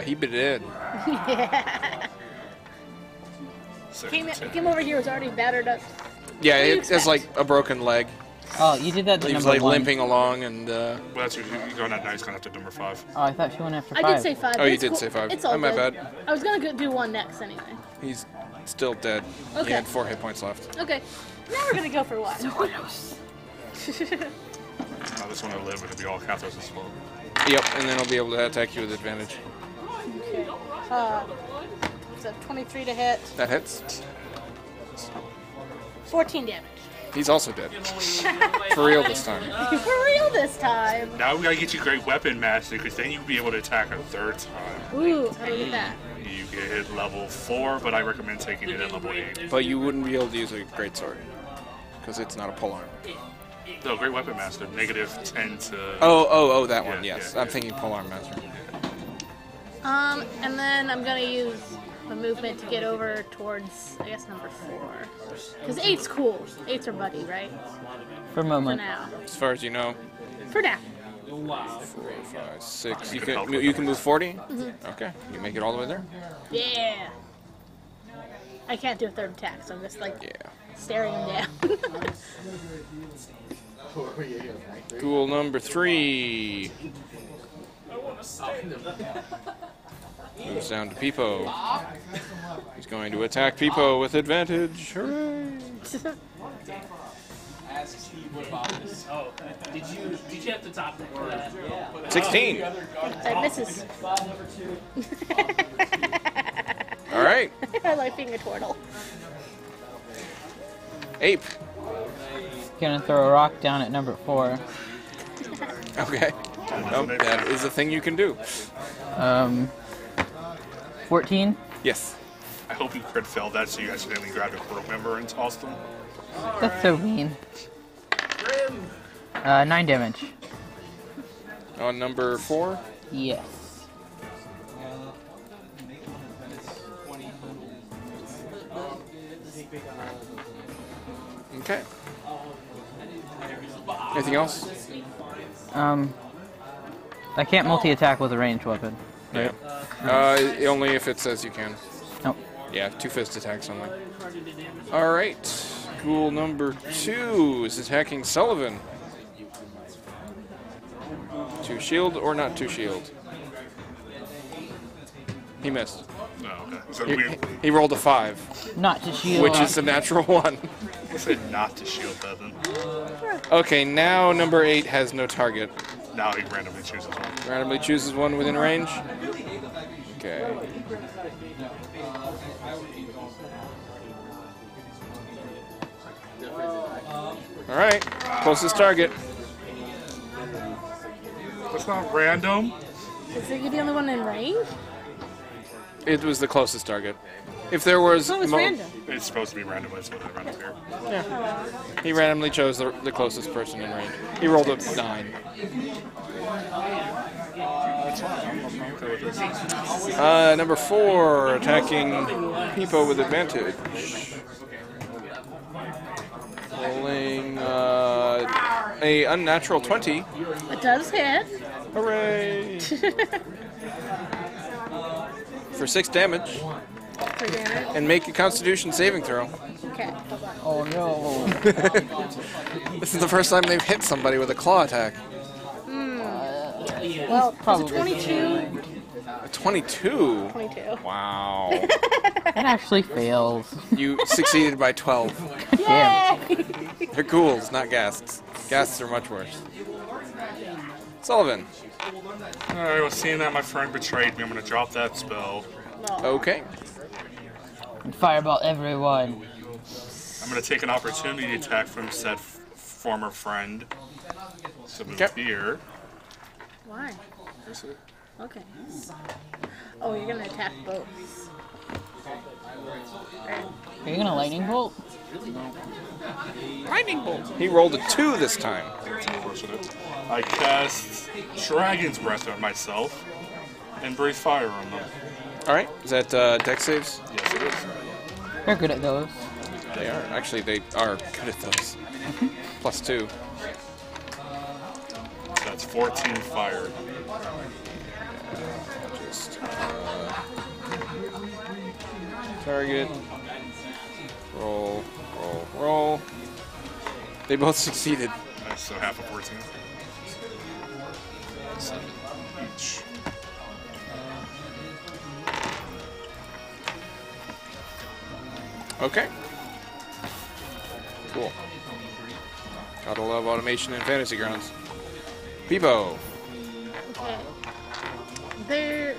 He did. Yeah. Came over here, was already battered up. Yeah, What do you it's like a broken leg. Oh, you did that to He was number like 1. limping along and. Well, that's you're going at now. He's going after number 5. Oh, I thought she went after 5. I did say 5. Oh, but you it's did cool. say 5. It's all My good. bad. I was gonna do one next anyway. He's still dead. He Okay. had 4 hit points left. Okay. Now we're gonna go for what? Now this one will live, it'll be all Kathos' fault. Yep, and then he'll be able to attack you with advantage. Okay. So 23 to hit. That hits. 14 damage. He's also dead. For real this time. For real this time. Now we gotta get you Great Weapon Master, because then you'll be able to attack a 3rd time. Ooh, how do we get that? You get hit level 4, but I recommend taking it at level 8. But you wouldn't be able to use a greatsword. Because it's not a polearm. No, Great Weapon Master, negative 10 to... Oh, that one, Yeah, yes. yeah, I'm yeah. thinking polearm master. And then I'm gonna use my movement to get over towards, I guess, number 4. Because 8's cool. 8's our buddy, right? For a For moment. now. As far as you know. For now. 4, 5, 6. You help can with you can move 40? Okay. You make it all the way there? Yeah. I can't do a 3rd attack, so I'm just like Yeah. staring him down. Ghoul number 3. Moves down to Peepo. He's going to attack Peepo with advantage. Hooray! Ask Steve what about this. Oh, did you have to top that? 16. That misses. All right. I like being a turtle. Ape. Gonna throw a rock down at number 4. Okay. That is a thing you can do. 14. Yes. I hope you crit failed that so you accidentally grabbed a crew member and tossed them. That's so mean. 9 damage. On number 4. Yes. Okay. Anything else? I can't multi-attack with a ranged weapon. Yeah. Only if it says you can. Nope. Yeah, 2 fist attacks only. All right. Ghoul number 2 is attacking Sullivan. 2 shield or not 2 shield? He missed. Oh, okay. So He rolled a 5, Not to shield. which is a natural 1. we said not to shield that then. Okay, now number 8 has no target. Now he randomly chooses one. Randomly chooses one within range. Okay. All right, closest target. That's not random. Is it the only one in range? It was the closest target. If there was, Oh, it's random. It's supposed to be random, but it's what random here. he randomly chose the closest person in range. He rolled a 9. Number 4 attacking Peepo with advantage. Rolling a unnatural 20. It does hit. Hooray! For 6 damage. For damage. And make a Constitution saving throw. Okay. Oh no. This is the first time they've hit somebody with a claw attack. Well, it's a Probably. 22 A 22? 22. Wow. That actually fails. You succeeded by 12. Damn. They're ghouls, not ghasts. Ghasts are much worse. Sullivan. Alright, well, seeing that my friend betrayed me, I'm gonna drop that spell. Okay. And fireball everyone. I'm gonna take an opportunity attack from said former friend. So move Okay. here. Why? Is it? Okay. Oh, you're gonna attack both. Alright. Are you gonna lightning bolt? Lightning bolt. He rolled a 2 this time. That's unfortunate. I cast Dragon's Breath on myself and breathe fire on them. Alright, is that dex saves? Yes, it is. They're good at those. They are. Actually, they are good at those. Plus 2. So that's 14 fire. Just target. Roll, roll, roll. They both succeeded. Nice, so half of 14. 7 each. Okay. Cool. Gotta love automation in Fantasy Grounds. Peebo. Okay. There's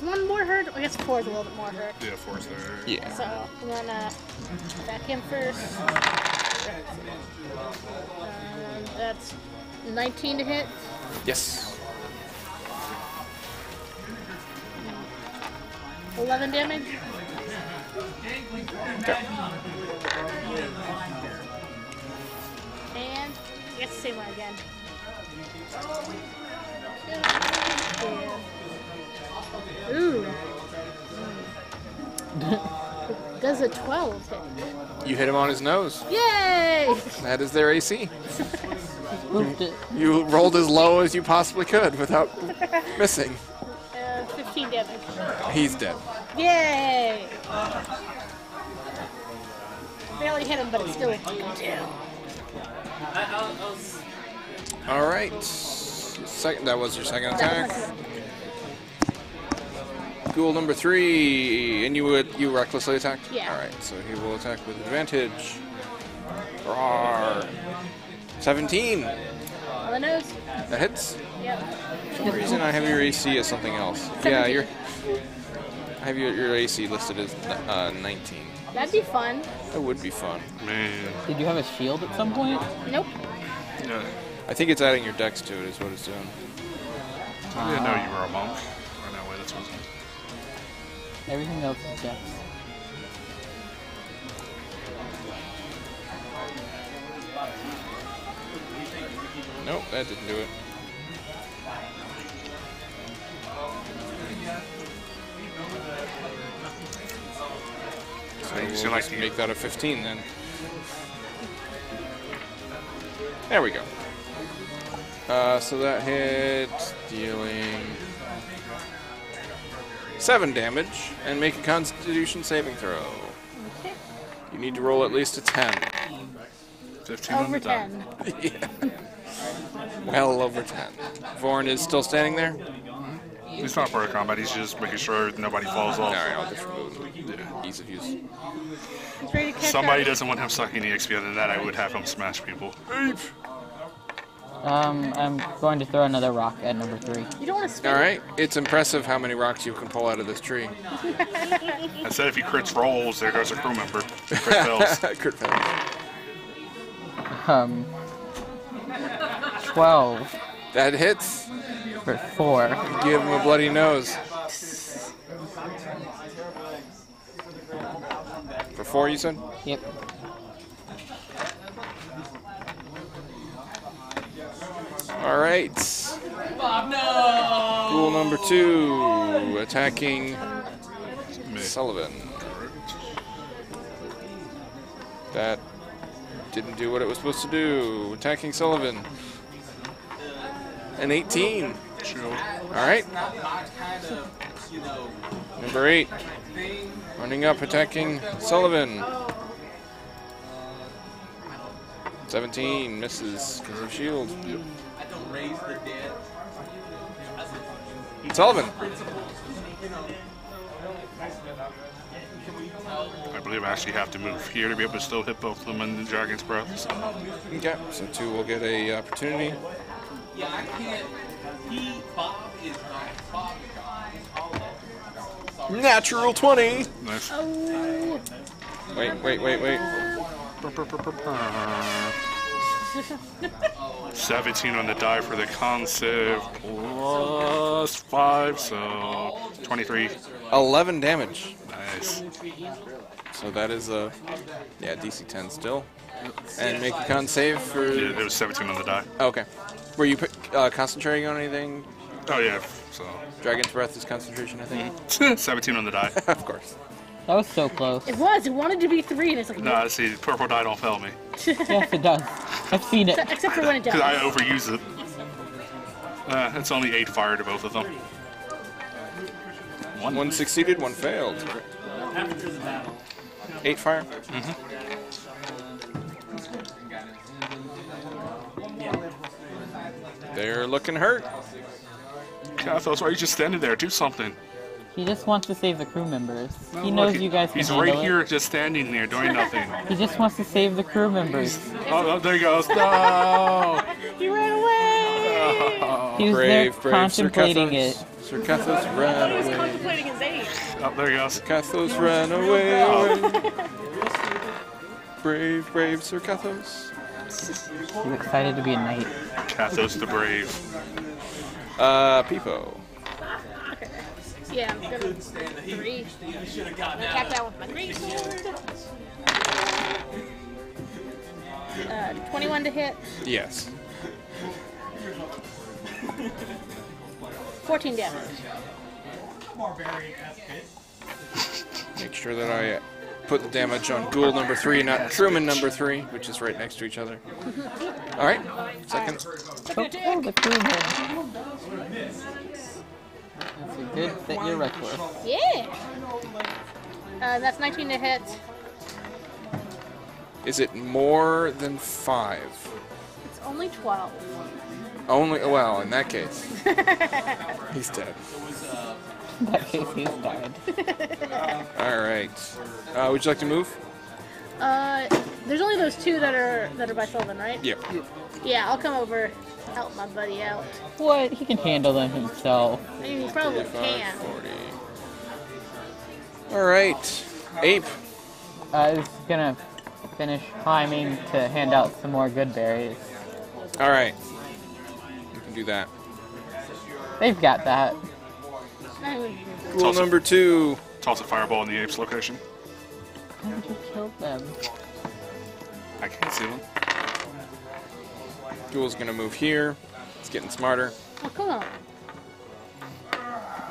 one more hurt. I guess 4 is a little bit more hurt. Yeah, 4's there. Yeah. So I'm gonna attack him first. That's 19 to hit. Yes. 11 damage. Okay. And I guess the same one again. Ooh. Does a 12 hit? You hit him on his nose. Yay! That is their AC. Moved it. You rolled as low as you possibly could without missing. 15 damage. He's dead. Yay! Barely hit him, but it's still a 2. All right. Second. That was your second attack. Ghoul number 3, and you recklessly attacked. Yeah. All right. So he will attack with advantage. Roar. 17. On the nose. That hits. Yep. For some reason, I have your AC as something else. Yeah, I have your AC listed as 19. That'd be fun. That would be fun. Man. Did you have a shield at some point? Nope. Yeah. I think it's adding your dex to it is what it's doing. I didn't know you were a monk. Or no, wait, that's what Everything else is death. Nope, that didn't do it. So I we'll feel like just you- make that a 15 then. There we go. So that hit, dealing 7 damage, and make a Constitution saving throw. Okay. You need to roll at least a 10. 15 on Over the die. 10. Yeah. Well over 10. Vorn is still standing there? He's not part of combat, he's just making sure nobody falls off. Alright, I'll just remove him. Yeah. Ease of use. He's ready to catch Somebody up. doesn't want him sucking the XP, other than that I would have him smash people. I'm going to throw another rock at number 3. You don't want to spin. Alright, it's impressive how many rocks you can pull out of this tree. I said if he crits rolls, there goes a crew member. Crit fails. Crit fails. 12 That hits. for 4. Give him a bloody nose. For 4, you said? Yep. Alright. Ghoul number 2, attacking Sullivan. That didn't do what it was supposed to do. Attacking Sullivan. An 18. Alright. Number 8. Running up, attacking Sullivan. 17 misses because of shield. Sullivan. I believe I actually have to move here to be able to still hit both of them in the Dragon's Breath. So. Okay, so 2 will get a opportunity. Yeah, I can't. Bob is not. Bob Natural 20! Nice. Oh. Wait. 17 on the die for the con save, plus 5, so 23. 11 damage. Nice. So that is a DC 10 still. And make a con save for. Yeah, it was 17 on the die. Okay. Were you concentrating on anything? Oh yeah. So. Dragon's Breath is concentration, I think. 17 on the die. Of course. That was so close. It was. It wanted to be 3, and it's like. Nah, see, purple die don't fail me. Yes, it does. I've seen it. Except for when it does. Because I overuse it. It's only 8 fire to both of them. One succeeded, 1 failed. 8 fire? They're looking hurt. Kathos, why are you just standing there? Do something. He just wants to save the crew members. He Look, knows you guys can He's handle right here, it. just standing there, doing nothing. He just wants to save the crew members. Oh, there he goes. No! He ran away. He was Brave, there brave contemplating Sir it. Sir Cathos ran He was away. contemplating his age. Oh, there he goes. Cathos ran away. Brave Sir Cathos. He's excited to be a knight. Kathos the Brave. Peepo. Yeah, I'm gonna 3. Attack that with my great sword. 21 to hit. Yes. 14 damage. Make sure that I put the damage on Ghoul number 3, not crewman number 3, which is right next to each other. Alright, second. Oh, the crewman. That's a good that you're reckless. Yeah. That's 19 to hit. Is it more than 5? It's only 12. Only, well, in that case, he's dead. In that case, he's died. Alright. Would you like to move? There's only those 2 that are by Sylvan, right? Yep. Yeah, I'll come over, help my buddy out. What? He can handle them himself. I mean, he probably 40. can. Alright. Ape. I was gonna finish climbing to hand out some more good berries. Alright. You can do that. They've got that. Ghoul number 2. Toss a fireball in the ape's location. How did you kill them? I can't see them. Ghoul's gonna move here. It's getting smarter. Oh, come on.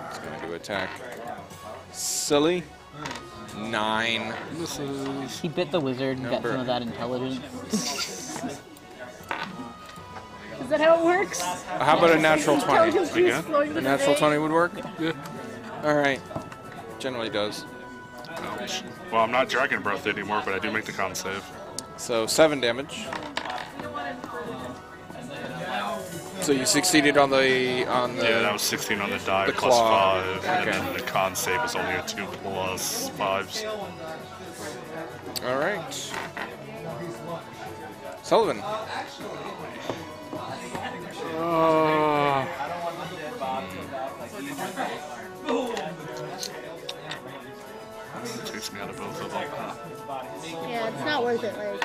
It's gonna do attack. Silly. 9. This is... He bit the wizard and got Number. some of that intelligence. Is that how it works? How about a natural 20? Intelligence juice Yeah. flowing A through natural the 20 would work? Yeah. Alright. Generally does. Ouch. Well, I'm not Dragon Breath anymore, but I do make the con save. So 7 damage. So you succeeded on the Yeah, that was 16 on the die, the plus claw. 5, Okay. and then the con save was only a 2 plus 5s. All right. Sullivan. Takes me out of both of them. Yeah, it's not worth it. Like,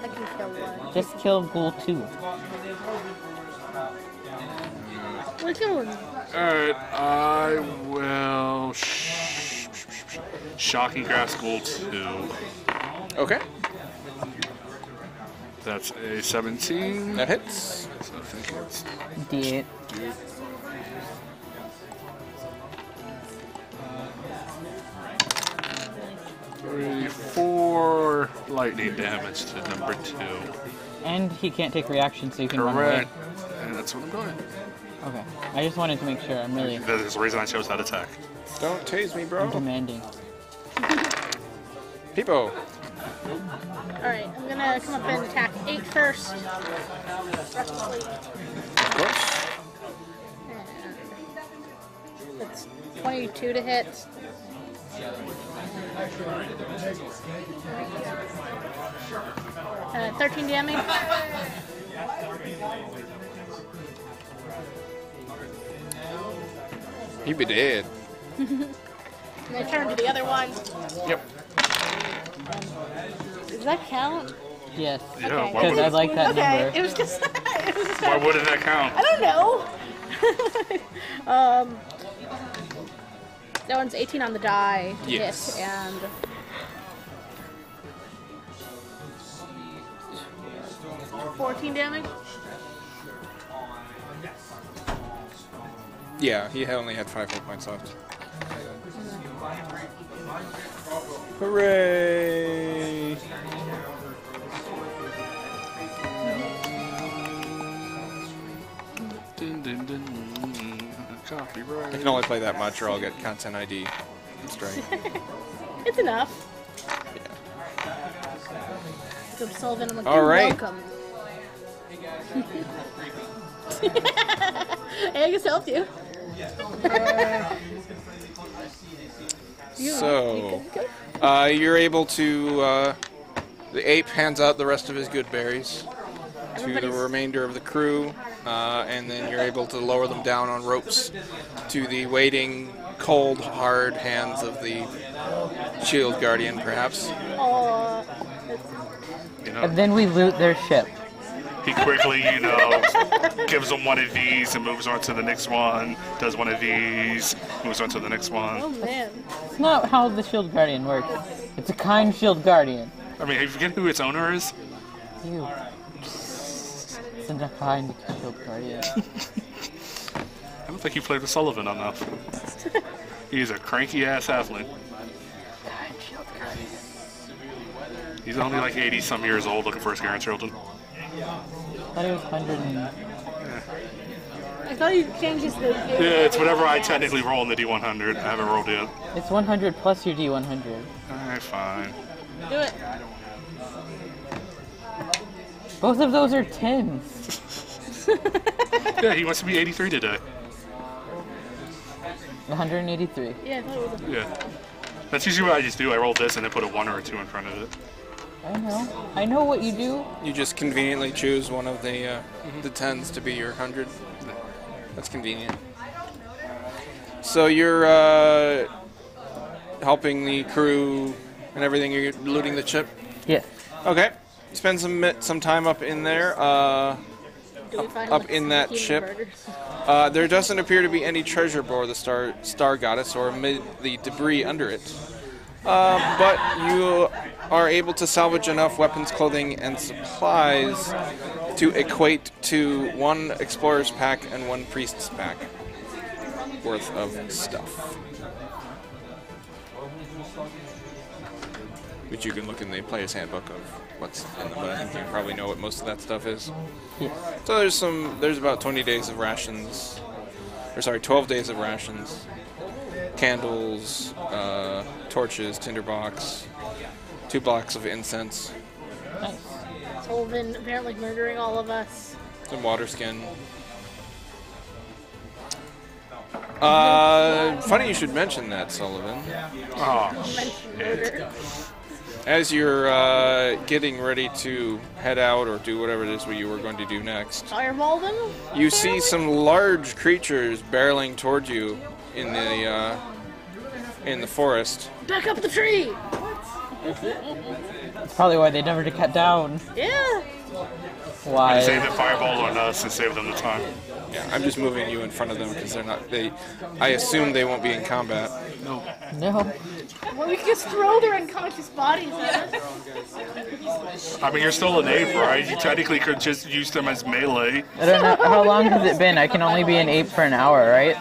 I can kill one. Just kill Ghoul 2. We're killing. Alright, I will... Shocking Grass Ghoul 2. Okay. That's a 17. That hits. So I think it's... D8. Four lightning damage to number 2. And he can't take reaction, so you can run away. Correct. And that's what I'm doing. Okay. I just wanted to make sure. I'm really There's a reason I chose that attack. Don't tase me, bro. demanding. Peepo. Alright, I'm gonna come up and attack 8 first. Of course. That's 22 to hit. 13 damage. He'd be dead. And I turn to the other one. Yep. Does that count? Yes. Yeah, Okay. why, Because I would, like that Okay, number. it was just. It was just why wouldn't that count? I don't know. That one's 18 on the die to Yes. hit, and $14 damage. Yeah, he only had 5 hit points left. Hooray! Dun, dun, dun. Copyright. I can only play that much or I'll get content ID strike. It's enough. Good Sullivan, I'm like, All you're right. welcome. Hey, I just helped you. So, you're able to, the ape hands out the rest of his good berries to the Everybody's- remainder of the crew, and then you're able to lower them down on ropes to the waiting, cold, hard hands of the shield guardian, perhaps. Aw, You know, And then we loot their ship. he quickly, gives them one of these and moves on to the next one. Does one of these, moves on to the next oh one. man. It's not how the shield guardian works. It's a kind shield guardian. I mean, you forget who its owner is? You. It's a kind shield guardian. I don't think you played with Sullivan enough. He's a cranky ass halfling. Kind shield guardian. He's only like 80 some years old looking for his grandchildren. I thought it was 100 and... I thought you changed his name. Yeah, it's whatever I technically roll in the D100. I haven't rolled yet. It's 100 plus your D100. Alright, fine. Do it. Both of those are 10s. Yeah, he wants to be 83 today. 183. Yeah, I thought it was a... Yeah. That's usually what I just do. I roll this and then put a 1 or a 2 in front of it. I know. I know what you do. You just conveniently choose one of the 10s to be your 100. That's convenient. So you're helping the crew and everything. You're looting the ship. Yes. Okay. Spend some time up in there. Do we find, Up like, in that human ship. burgers? There doesn't appear to be any treasure aboard the star goddess or amid the debris under it. But you are able to salvage enough weapons, clothing, and supplies to equate to 1 explorer's pack and 1 priest's pack worth of stuff. Which you can look in the player's handbook of what's in them, but I think you probably know what most of that stuff is. Yes. So there's about 20 days of rations, or sorry, 12 days of rations, candles, torches, tinderbox, 2 blocks of incense, Nice. Sullivan apparently murdering all of us. some water skin. Funny you should mention that, Sullivan. Oh, Mention murder. As you're getting ready to head out or do whatever it is what you were going to do next, Fireball them? you see some large creatures barreling toward you in the forest. Back up the tree! That's probably why they never cut down. Yeah! Why? save the fireball on us and save them the time. Yeah, I'm just moving you in front of them because they're not. I assume they won't be in combat. No. Well, we can just throw their unconscious bodies at us. I mean, you're still an ape, right? You technically could just use them as melee. I don't know. How long has it been? I can only be an ape for an hour, right?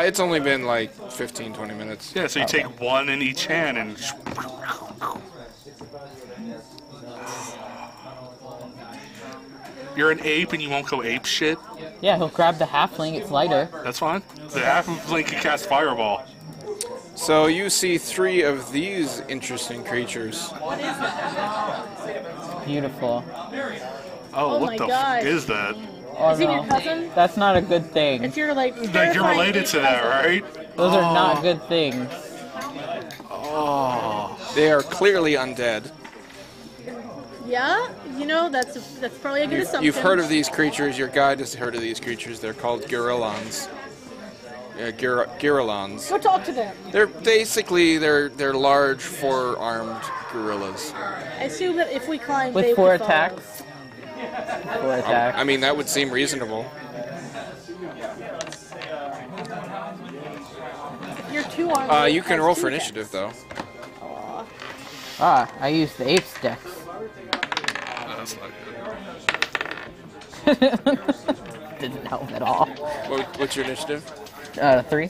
It's only been like 15, 20 minutes. Yeah, so you take 1 in each hand and... You're an ape and you won't go ape shit? Yeah, he'll grab the halfling. It's lighter. That's fine. The half-link can cast fireball. So you see 3 of these interesting creatures. Beautiful. Oh, Oh what my the God. f is that? Oh, Is he your no. cousin? That's not a good thing. It's your like. Like you're related to that, right? Those are not good things. Oh, they are clearly undead. Yeah, you know that's probably a good assumption. You've heard of these creatures. Your guide has heard of these creatures. They're called Girillons. Girillons. Go talk to them. They're basically they're large four-armed gorillas. I assume that if we climb, With they 4 would fall. attacks. 4 attacks. I mean, that would seem reasonable. You're 2 armed. You can roll for initiative, though. Ah, I used the ape's dex. That's not good. Didn't help at all. What's your initiative? 3.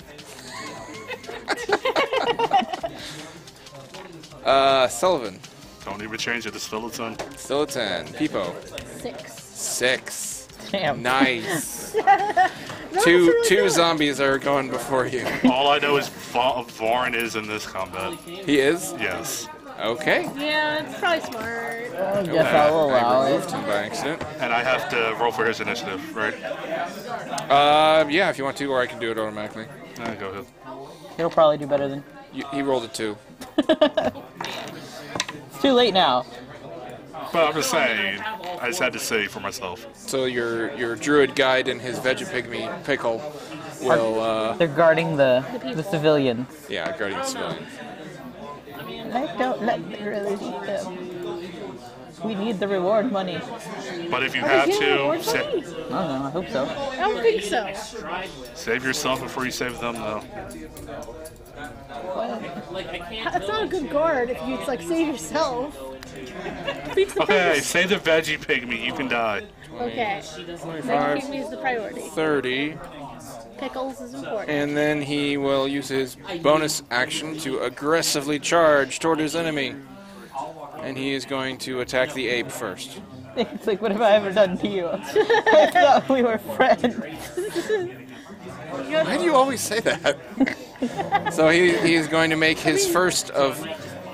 Sullivan. Don't even change it. It's still a 10. Still a 10. Peepo. 6. 6. Damn. Nice. That's two really good. zombies are going before you. All I know is Varn is in this combat. He is? Yes. Okay. Yeah, it's probably smart. I guess I'll allow I it. removed him by accident. And I have to roll for his initiative, right? Yeah, if you want to, or I can do it automatically. Go ahead. He'll probably do better than. He rolled a 2. It's too late now. But I'm just saying, I just had to say for myself. So your druid guide and his veggie-pygmy pickle will, They're guarding the civilians. yeah, guarding civilians. Don't let the guerrillas eat them. We need the reward money. But if you Are have they getting to, rewards money? I don't know. I hope so. I don't think so. save yourself before you save them, though. Like I can't. That's not a good guard if you just like save yourself. Beats the Okay, purpose. save the veggie pygmy. You can die. Okay. 25, Veggie is the priority. 30, Pickles is important. and then he will use his bonus action to aggressively charge toward his enemy. And he is going to attack the ape first. It's like, what have I ever done to you? I thought we were friends. Why do you always say that? So he is going to make his first of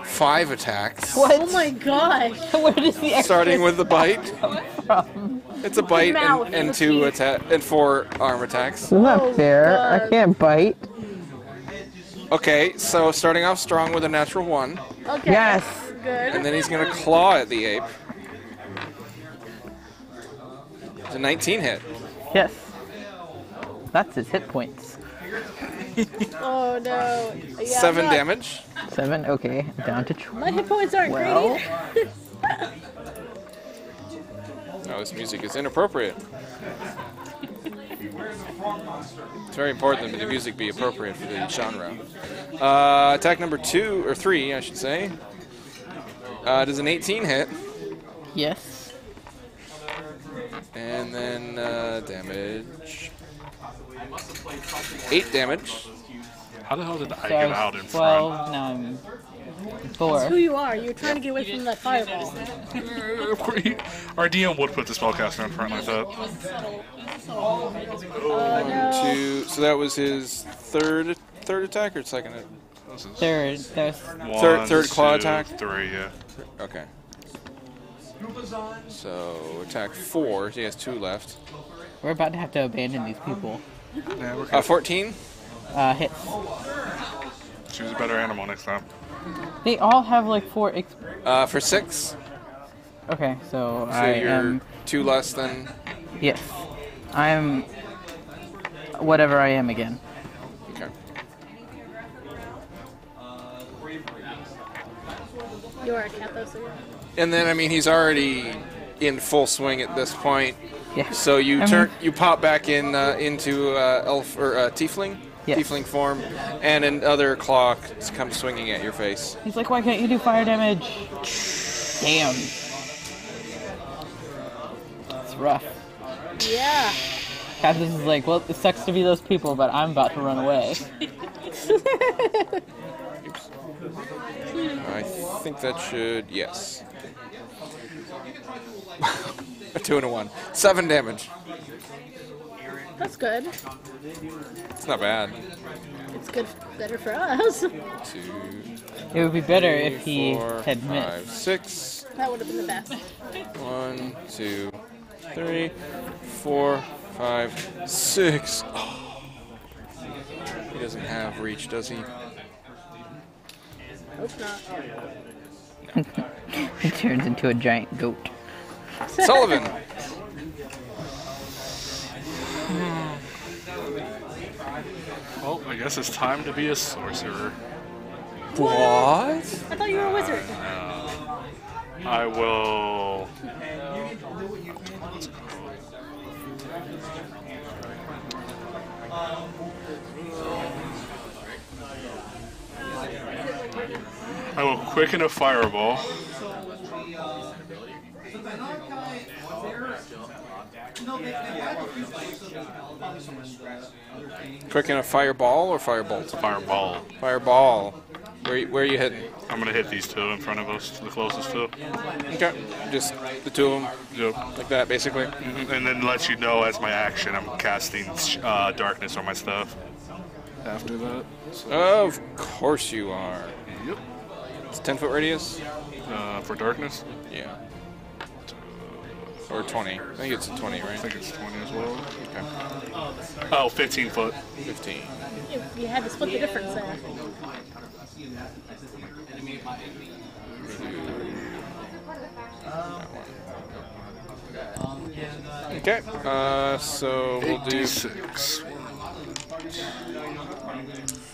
5 attacks. What? Oh my gosh. Where does the extra Starting with the bite. come from? It's a bite Mouth. and 2 attack and 4 arm attacks. It's not Oh, fair. God. I can't bite. Okay, so starting off strong with a natural 1, Okay. Yes. Good. and then he's going to claw at the ape. It's a 19 hit. Yes. That's his hit points. Oh no. Yeah, 7 I'm not- damage. 7. Okay. Down to 12. My hit points aren't Well. great. No, this music is inappropriate. It's very important that the music be appropriate for the genre. Attack number 2, or 3, I should say. Does an 18 hit. Yes. And then damage. 8 damage. How the hell did I So get out in 12. front? Now I'm It's 4. who you are. You're trying to get away from that fireball. Our DM would put the spellcaster in front like that. 2. So that was his third attack or second? Third. There's One, third claw 2, attack? 3, yeah. Okay. So attack 4. He has 2 left. We're about to have to abandon these people. Yeah, we're good. 14. Hits. Choose a better animal next time. They all have like 4. For 6. Okay, so So I you're am. 2 less than. Yes. I'm. Whatever I am again. Okay. You are a Kathos again. And then I mean he's already in full swing at this point. Yeah. So you I mean- pop back in into elf or tiefling, Yes. tiefling form, and another claw comes swinging at your face. He's like, why can't you do fire damage? Damn. It's rough. Yeah. Kathis is like, well, it sucks to be those people, but I'm about to run away. I think that should yes. A 2 and a 1. 7 damage. That's good. It's not bad. It's good. Better for us. 2, It would be better if 3, he 4, had 5, missed. 6. That would have been the best. 1, 2, 3, 4, 5, 6. Oh. He doesn't have reach, does he? Hope not. He turns into a giant goat. Sullivan. Well, I guess it's time to be a sorcerer. What? I thought you were a wizard. I will. I will quicken a fireball. Quicken a fireball or firebolt? Fireball. Fireball. Where are you hitting? I'm gonna hit these two in front of us, the closest two. Okay. Just the two of them, Yep. like that, basically. And then let you know as my action, I'm casting darkness on my stuff. After that. Of course you are. Yep. It's 10-foot radius? For darkness, Yeah. Or 20. I think it's a 20, I right? think it's 20 as well. Okay. Oh, 15 foot. 15. You had to split the difference there. Okay. So we'll do 86.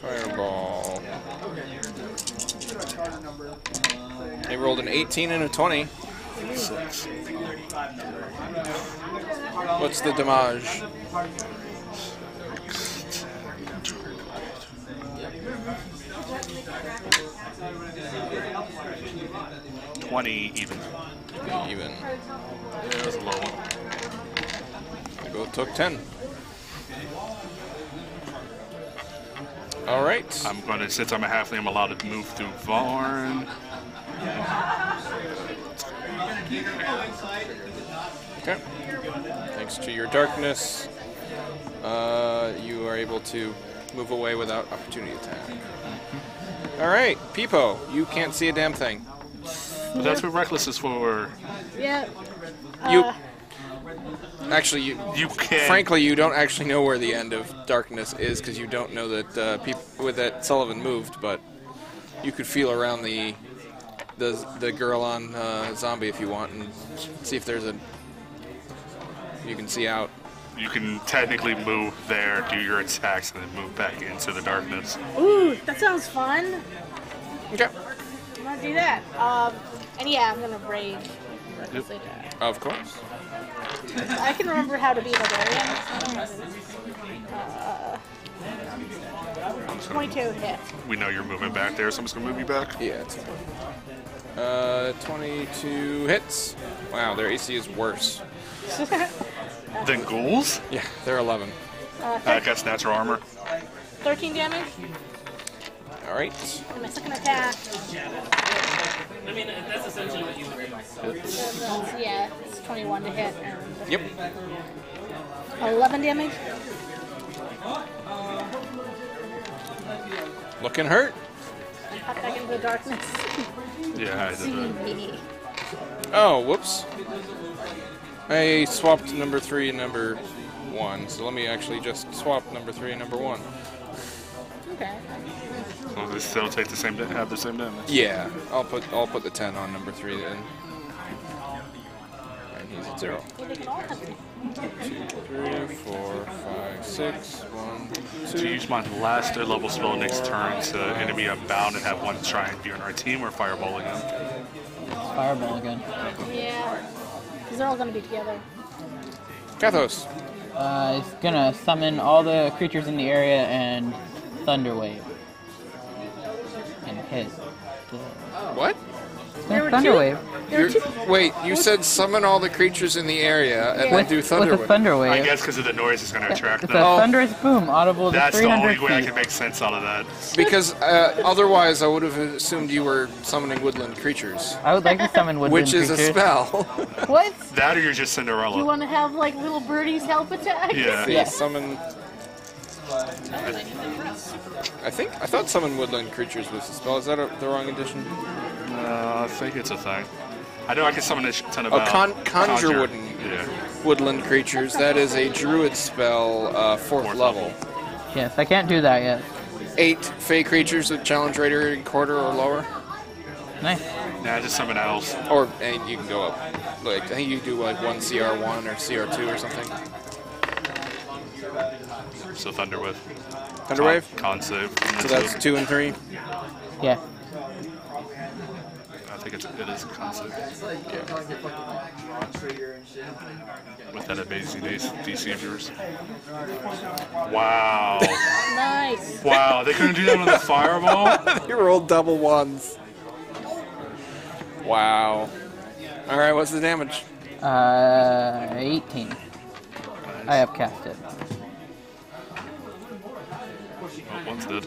fireball. They rolled an 18 and a 20. 6. What's the damage? 20 even. Even. Yeah, that was a low one. I both took 10. All right. I'm gonna, since I'm a halfling, I'm allowed to move through Varn. Okay. Thanks to your darkness, you are able to move away without opportunity attack. All right, Peepo, you can't see a damn thing. But that's what Reckless is for. Yeah. You actually, You can. frankly, you don't actually know where the end of darkness is because you don't know that that Sullivan moved, but you could feel around the girl on zombie if you want and see if there's you can see out. You can technically move there, do your attacks, and then move back into the darkness. Ooh, that sounds fun. Okay. I'm gonna do that. And yeah, I'm gonna rage. Of course. I can remember how to be a barbarian. 22 hit. We know you're moving back there, so I'm just gonna move you back. Yeah. It's 22 hits. Wow, their AC is worse. Then ghouls? Yeah, they're 11. I got natural armor. 13 damage. All right. And my second attack. I mean, that's essentially what you Yeah, it's 21 to hit. And Yep. 11 damage. Looking hurt. Pop back into the darkness. Yeah, I did See that. me. Oh, whoops. I swapped number 3 and number 1, so let me actually just swap number 3 and number 1. Okay. So they still take the same, have the same damage. Yeah, I'll put the 10 on number 3 then. And he's at 0. Well, they can all have 2, 3, 4, 5, 6, 1, To 2. use my last level spell next turn to enemy unbound and have one try and be on our team or fireball again. Fireball again. Yeah. Because they're all going to be together. Kathos. It's gonna summon all the creatures in the area and Thunder Wave. And hit. What? There were Thunder two- Wave. There were two. Wait, you said summon all the creatures in the area and then With, do Thunder with a Wave. Thunder Wave. I guess because of the noise, it's going to attract It's them. a thunderous boom, audible to That's the 300 only way I feet. can make sense out of that. Because otherwise I would have assumed you were summoning woodland creatures, I would like to summon woodland which is a creatures. spell. What? That or you're just You Cinderella. want to have like little birdies help attack? Yeah. See, Yeah. summon. I thought summon woodland creatures was a spell. Is that the wrong edition? I think it's a thing. I know I can summon a ton of conjure woodland creatures. That is a druid spell, 4th level. Yes, I can't do that yet. 8 fey creatures with challenge rate quarter or lower. Nice. Yeah, just summon owls. And you can go up. Like, I think you can do like 1 CR1 or CR2 or something. So Thunderwave. Thunderwave? Con save. So that's 2 and 3? Yeah. I think it is a con save. Yeah. With that amazing DC of yours. Wow. Nice. Wow, they couldn't do that with a fireball? They rolled double 1s. Wow. Alright, what's the damage? 18. I have cast it. Oh, one's dead.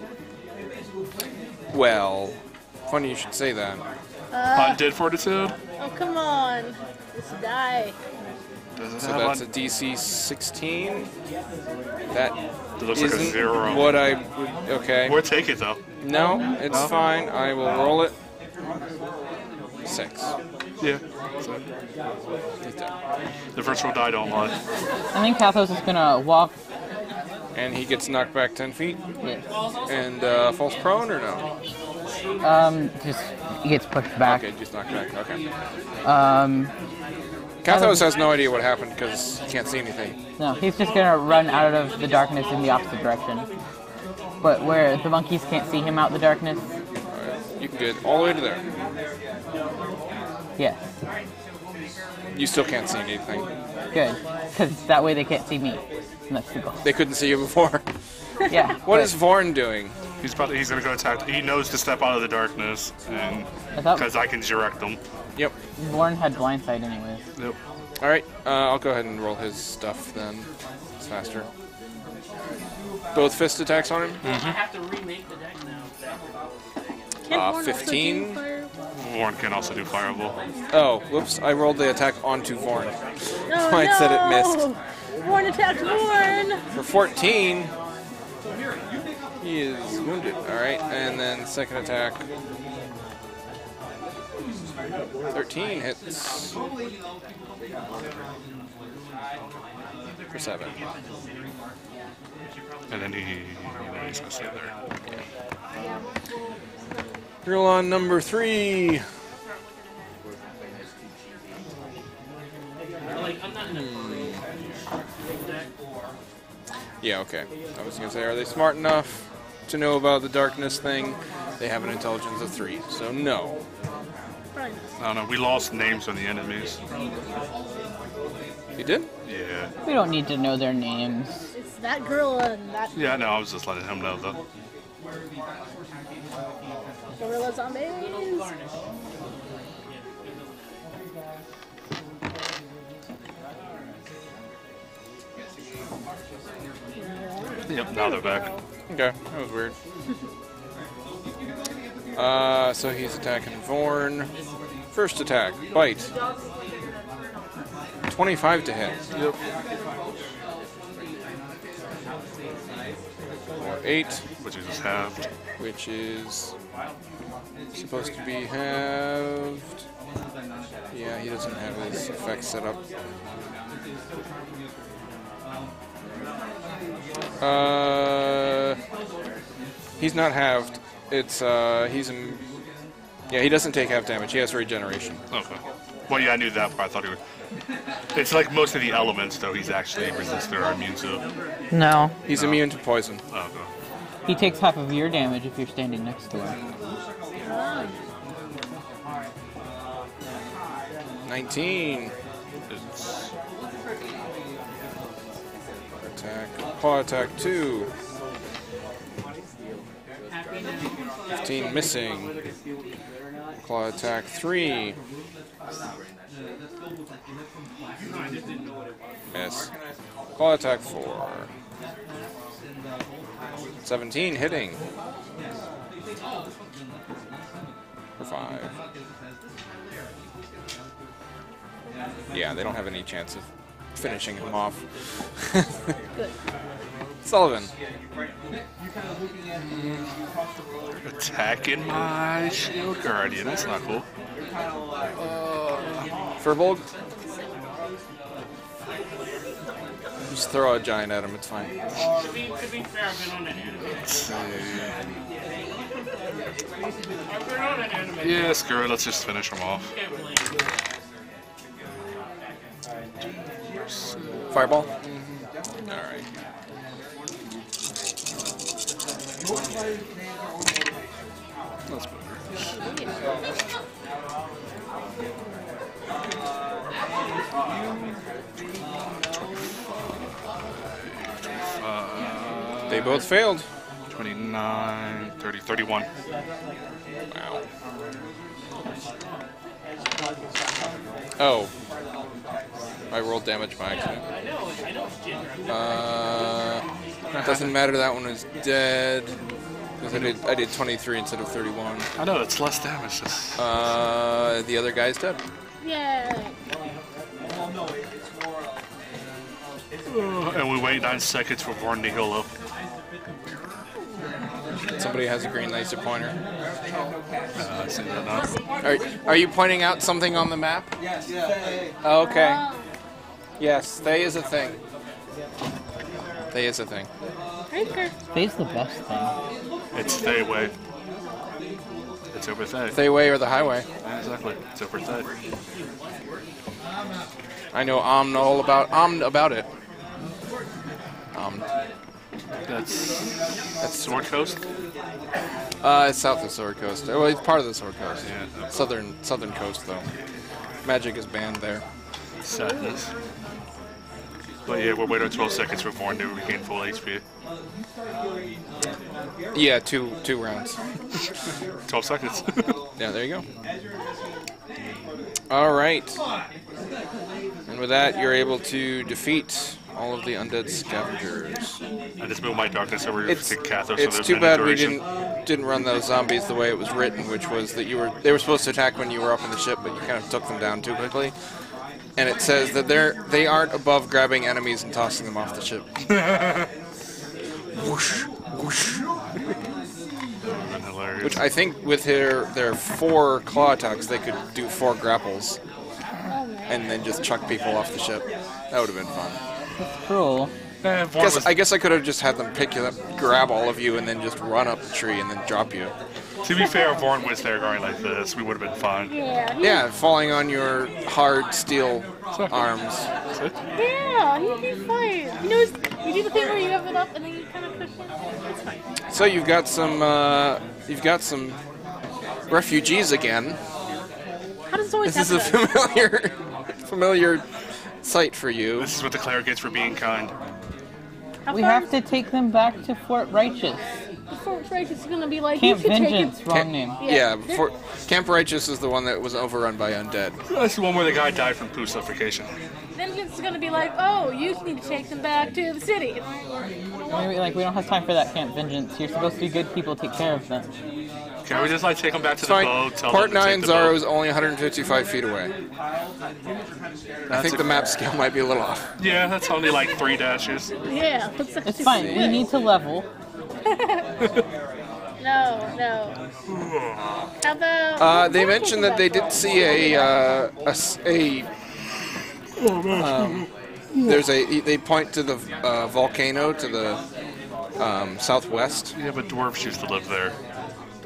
Well, funny you should say that. Undead Fortitude? Oh, come on. Let's die. So that's a DC 16. That looks like a isn't 0. what I would... Okay. Or take it, though. No, it's fine. I will roll it. 6. Yeah. The virtual die don't lie. I think Kathos is gonna walk. And he gets knocked back 10 feet? Yes. And falls prone or no? Just he gets pushed back. Okay, just knocked back. Okay. Kathos Kathos has no idea what happened because he can't see anything. No, he's just gonna run out of the darkness in the opposite direction. But where the monkeys can't see him out the darkness. Alright, you can get all the way to there. Yes. You still can't see anything. Good. Because that way they can't see me. And that's the goal. They couldn't see you before. Yeah. What is Vorn doing? He's gonna go attack. He knows to step out of the darkness, and I thought because I can direct him. Yep. Warren had blindsight anyways. Yep. Alright, I'll go ahead and roll his stuff then. It's faster. Both fist attacks on him? I have to remake the deck now. Can't Warren also 15. do fire? Warren can also do fireball. Oh, whoops. I rolled the attack onto Vorn. No, I said it missed. Warren attacked Warren. For 14, he is wounded. Alright, and then second attack. 13 hits. For 7. And then he's gonna stay there. Drill on number 3. Like, I'm not in a Yeah, okay. I was going to say, are they smart enough to know about the darkness thing? They have an intelligence of 3, so no. I don't know. We lost names on the enemies. You did? Yeah. We don't need to know their names. It's that gorilla and that Yeah, no, I was just letting him know, though. gorilla zombies. Yep, now they're back. Okay, that was weird. So he's attacking Vorn. First attack, bite. 25 to hit. Yep. Or 8, Which is just halved. which is supposed to be halved. Yeah, he doesn't have his effects set up. He's not halved. It's he doesn't take half damage. He has regeneration. Okay. Well, yeah, I knew that part. I thought he would. It's like most of the elements, though, he's actually resistant or immune to. No. He's immune to poison. Okay. He takes half of your damage if you're standing next to him. 19. It's Attack. Paw attack 2. 15 missing. Claw attack 3. Miss. Claw attack 4. 17 hitting. For 5. Yeah, they don't have any chance of finishing him off. Good. Sullivan. Attacking my shield guardian. That's not cool. Furbolg. Just throw a giant at him, it's fine. To be fair, I've been on an anime. Let's see. I've been on an anime. Yeah, screw it. Let's just finish them off. Can't blame you. Fireball? Alright. That's better. They both failed. 29, 30, 31. Wow. Oh. I rolled damage by accident. I know it's gender. Doesn't matter, that one is dead. Because I did 23 instead of 31. I know, it's less damage. Just... The other guy's dead. Yay. And we wait 9 seconds for Vorn to heal up. Somebody has a green laser pointer. I see that now. Are you pointing out something on the map? Yes. Oh, okay. Yes, stay is a thing. Stay is a thing. Stay's the best thing. It's Thay Way. It's over Thay. Stay way or the highway. Yeah, exactly. It's over Thay. I know all about it. That's Sword Coast? It's south of Sword Coast. Well, it's part of the Sword Coast. Yeah. Southern coast, though. Magic is banned there. Sadness. But yeah, we're waiting 12 seconds for Vorn to regain full HP. Yeah, two rounds. 12 seconds. Yeah, there you go. All right. And with that, you're able to defeat all of the undead scavengers. I just moved my darkness over to Cathos. It's too bad we didn't run those zombies the way it was written, which was that they were supposed to attack when you were up in the ship, but you kind of took them down too quickly. And it says that they aren't above grabbing enemies and tossing them off the ship. Whoosh, whoosh. Which I think with their 4 claw attacks, they could do 4 grapples and then just chuck people off the ship. That would have been fun. That's cruel. I guess I could have just had them pick you up, grab all of you, and then just run up the tree and then drop you. To be fair, if Vorn was there going like this, we would have been fine. Yeah, falling on your hard steel arms. Yeah, you'd be fine. You know, you do the thing where you have it up and then you kind of push it. It's fine. So you've got some refugees again. How does it always This is a familiar sight for you. This is what the cleric gets for being kind. We have to take them back to Fort Righteous. Fort Righteous is gonna be like Camp you should Vengeance, take it. wrong name. Yeah, Camp Righteous is the one that was overrun by undead. That's the one where the guy died from poo suffocation. Vengeance is gonna be like, oh, you need to take them back to the city. Maybe, we don't have time for that, Camp Vengeance. You're supposed to be good people, take care of them. Can we just take them back to the boat? Tell Port them to 9 take the Zaro boat? is only 155 feet away. I think the map scale might be a little off. Yeah, that's only like 3 dashes. Yeah, looks like It's fine. We need to level. No. How about? They mentioned that they did see they point to the volcano to the southwest. Yeah, but dwarves used to live there.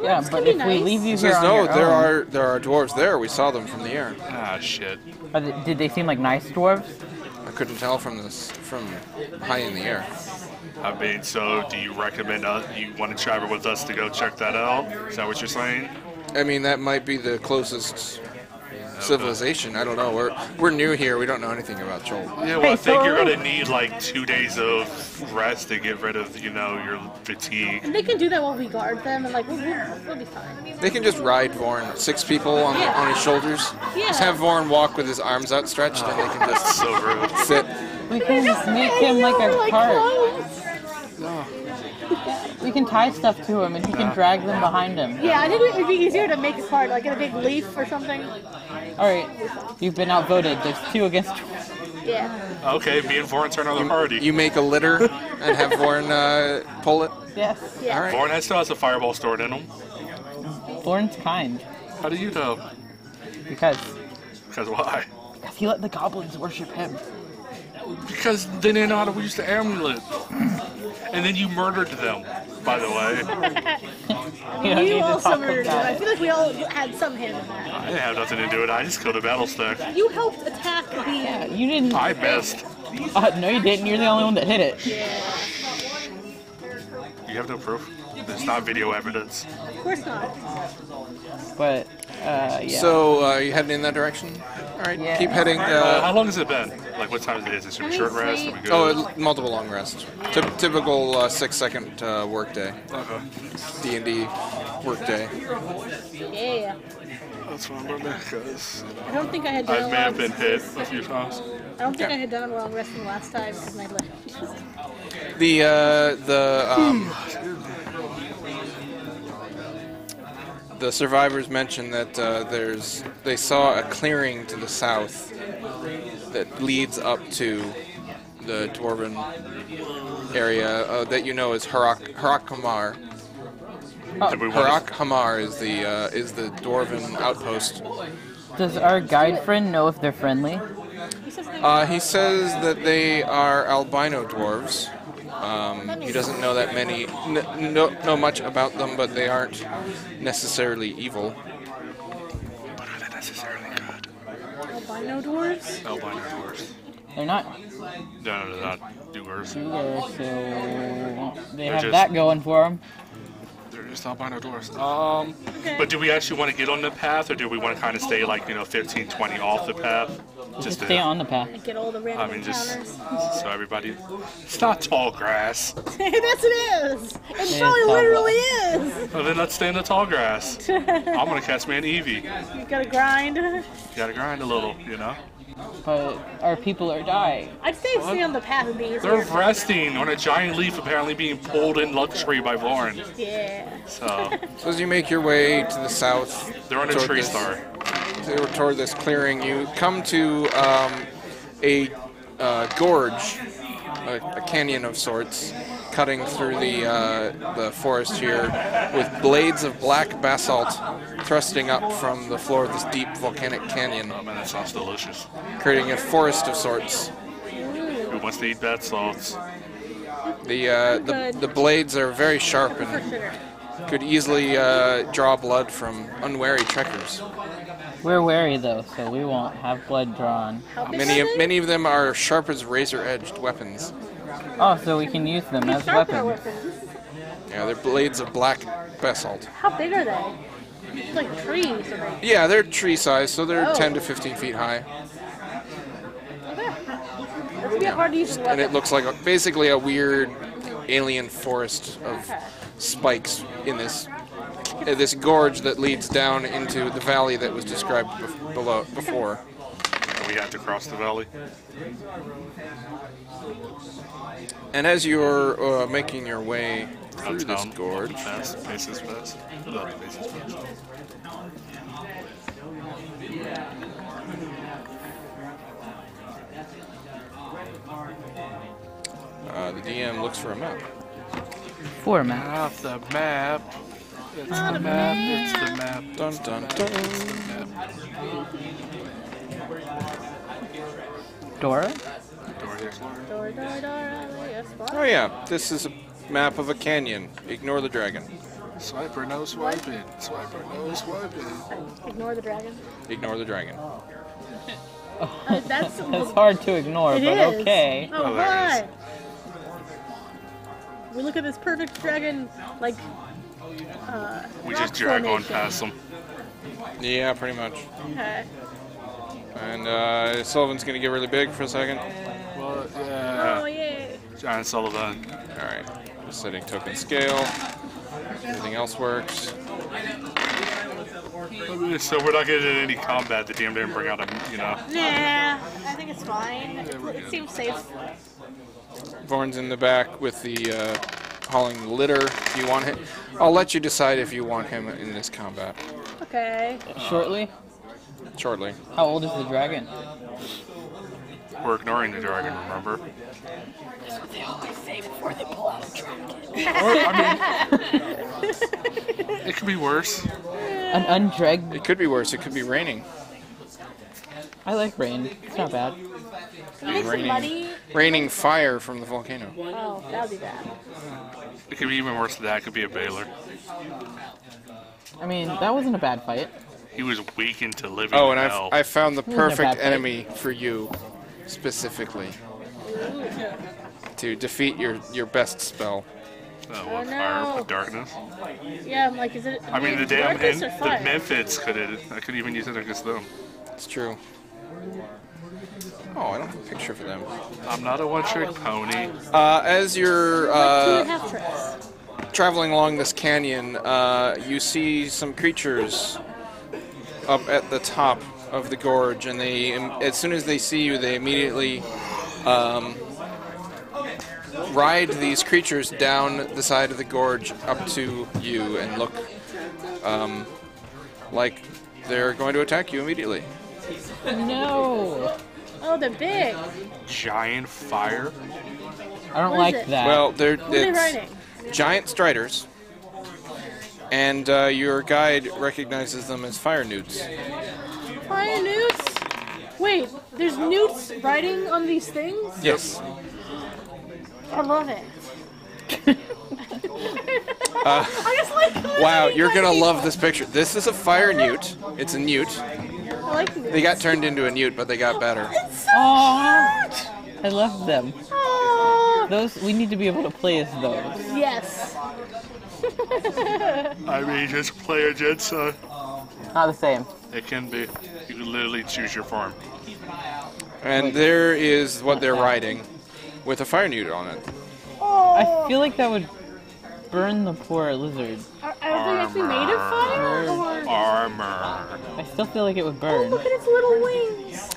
Yeah, but if we leave you here on No, your own, there are dwarves there. We saw them from the air. Ah, shit. did they seem like nice dwarves? I couldn't tell from high in the air. I mean, so do you recommend you want to travel with us to go check that out? Is that what you're saying? I mean, that might be the closest civilization. I don't know. We're new here. We don't know anything about Chol. Yeah, well, I think you're gonna need like 2 days of rest to get rid of, your fatigue. And they can do that while we guard them, and we'll be fine. They can just ride Vorn, 6 people on his shoulders. Yeah. Just have Vorn walk with his arms outstretched, and they can just So rude. sit. We can make him like a cart. clothes. We You can tie stuff to him and he can drag them behind him. Yeah, I think it would be easier to make a card, like in a big leaf or something. Alright, you've been outvoted. There's 2 against 1. Yeah. Okay, me and Vorn turn on the party. You make a litter and have Vorn pull it. Yes. Yeah. All right. Vorn still has a fireball stored in him. Thorn's kind. How do you know? Because Why? he let the goblins worship him. Because they didn't know how to use the amulet. And then you murdered them, by the way. You don't need You to also talk murdered him. about I it. feel like we all had some hand in that. I didn't have nothing to do with it. I just killed a battle stack. You helped attack the... Yeah, you didn't. I missed. No, you didn't. You're the only one that hit it. Yeah. You have no proof. There's not video evidence. Of course not. But, yeah. So you heading in that direction? All right, Yeah. keep heading. How long has it been? Like, what time is it? Is it a short rest? Are we good? Multiple long rests. Typical 6-second workday. Okay. D&D workday. Yeah. That's what I'm running, because I don't think I had done I a may long... have been hit a few times. I don't think I had done a long resting last time because my leg... The survivors mentioned that they saw a clearing to the south that leads up to the dwarven area that you know as Harak Hamar. Did we want Harak Hamar is the dwarven outpost. Does our guide friend know if they're friendly? He says that they are albino dwarves. He doesn't know that many, know much about them, but they aren't necessarily evil. But are they necessarily good? Albino dwarves? Albino dwarves. They're not No, they're not doers. either, so they have just- that going for them. They're just albino dwarves. But do we actually want to get on the path, or do we want to kind of stay like, 15, 20 off the path? Just stay on the path. And get all the random encounters. So everybody... It's not tall grass. Yes, it is! It Yeah, probably it's all literally is! Well, then let's stay in the tall grass. I'm going to catch me an Eevee. You gotta grind. You gotta grind a little, But our people are dying. I'd say stay on the path would be easier. They're resting on a giant leaf apparently being pulled in luxury by Vorn. Yeah. So, So as you make your way to the south, they're on a toward tree this- star. toward this clearing, you come to a gorge, a canyon of sorts, cutting through the forest here, with blades of black basalt thrusting up from the floor of this deep volcanic canyon, Oh man, that sounds delicious. creating a forest of sorts. Who wants to eat bath salts? The blades are very sharp and could easily draw blood from unwary trekkers. We're wary though, so we won't have blood drawn. How big are they? Many of them are sharp as razor-edged weapons. Oh, so we can use them as Sharp are weapons. weapons. Yeah, they're blades of black basalt. How big are they? It's like trees. Or they... Yeah, they're tree size, so they're Oh. 10 to 15 feet high. That's gonna be hard to use as a And weapon. it looks like basically a weird alien forest of spikes in this gorge that leads down into the valley that was described before. We have to cross the valley. And as you're making your way through this Uptown. gorge, Fast. Paces fast. Paces fast. the DM looks for a map. Format. Off the map. It's the map. It's the map. Dun dun dun. Dora? Door the Explorer. Oh yeah, this is a map of a canyon. Ignore the dragon. Swiper, no swiping. Swiper, no swiping. Ignore the dragon. Ignore the dragon. That's That's hard to ignore, It but is. okay. Oh, Oh, there it hi. We look at this perfect dragon, like, We rock just drag on formation. past them. Yeah, pretty much. Okay. And Sullivan's gonna get really big for a second. Well, Oh, yeah. yay. Giant Sullivan. Alright, just setting token scale. Everything else works. So we're not getting into any combat. The DM didn't bring out a, Nah, I think it's fine. It seems safe. Vorn's in the back with the hauling litter. Do you want him? I'll let you decide if you want him in this combat. Okay. Shortly? Shortly. How old is the dragon? We're ignoring the dragon, remember? That's what they always say before they pull out a dragon. It could be worse. An undregged. It could be worse. It could be raining. I like rain. It's not bad. Can you make some muddy? Raining fire from the volcano. Oh, that would be bad. It could be even worse than that. It could be a Baylor. I mean, that wasn't a bad fight. He was weakened to living Oh, and hell. I found the Wasn't a bad perfect fight. enemy for you, specifically, to defeat your best spell. What, no. fire of darkness? Yeah, I'm like, is it? I mean, the damn darkness or the fire? Memphis I could even use it against them. It's true. Oh, I don't have a picture for them. I'm not a one-trick pony. As you're Like 2.5 tricks. traveling along this canyon, you see some creatures up at the top of the gorge, and they, as soon as they see you, they immediately ride these creatures down the side of the gorge up to you and look like they're going to attack you immediately. No! Oh, they're big. Giant fire? I don't What is like it? that. Well, What are they it's riding? giant striders, and your guide recognizes them as fire newts. Fire newts? Wait, there's newts riding on these things? Yes. I love it. I just like. Wow, you're gonna love this picture. This is a fire newt. It's a newt. I like newts. They got turned into a newt, but they got better. It's so Aw, I love them. Aw. Those, we need to be able to play as those. Yes. I mean, just play a Jetson. Not the same. It can be. You can literally choose your farm. And there is what they're riding, with a fire newt on it. I feel like that would burn the poor lizard. Are they actually made of fire? Or... Armor. I still feel like it would Oh, burn. look at its little wings.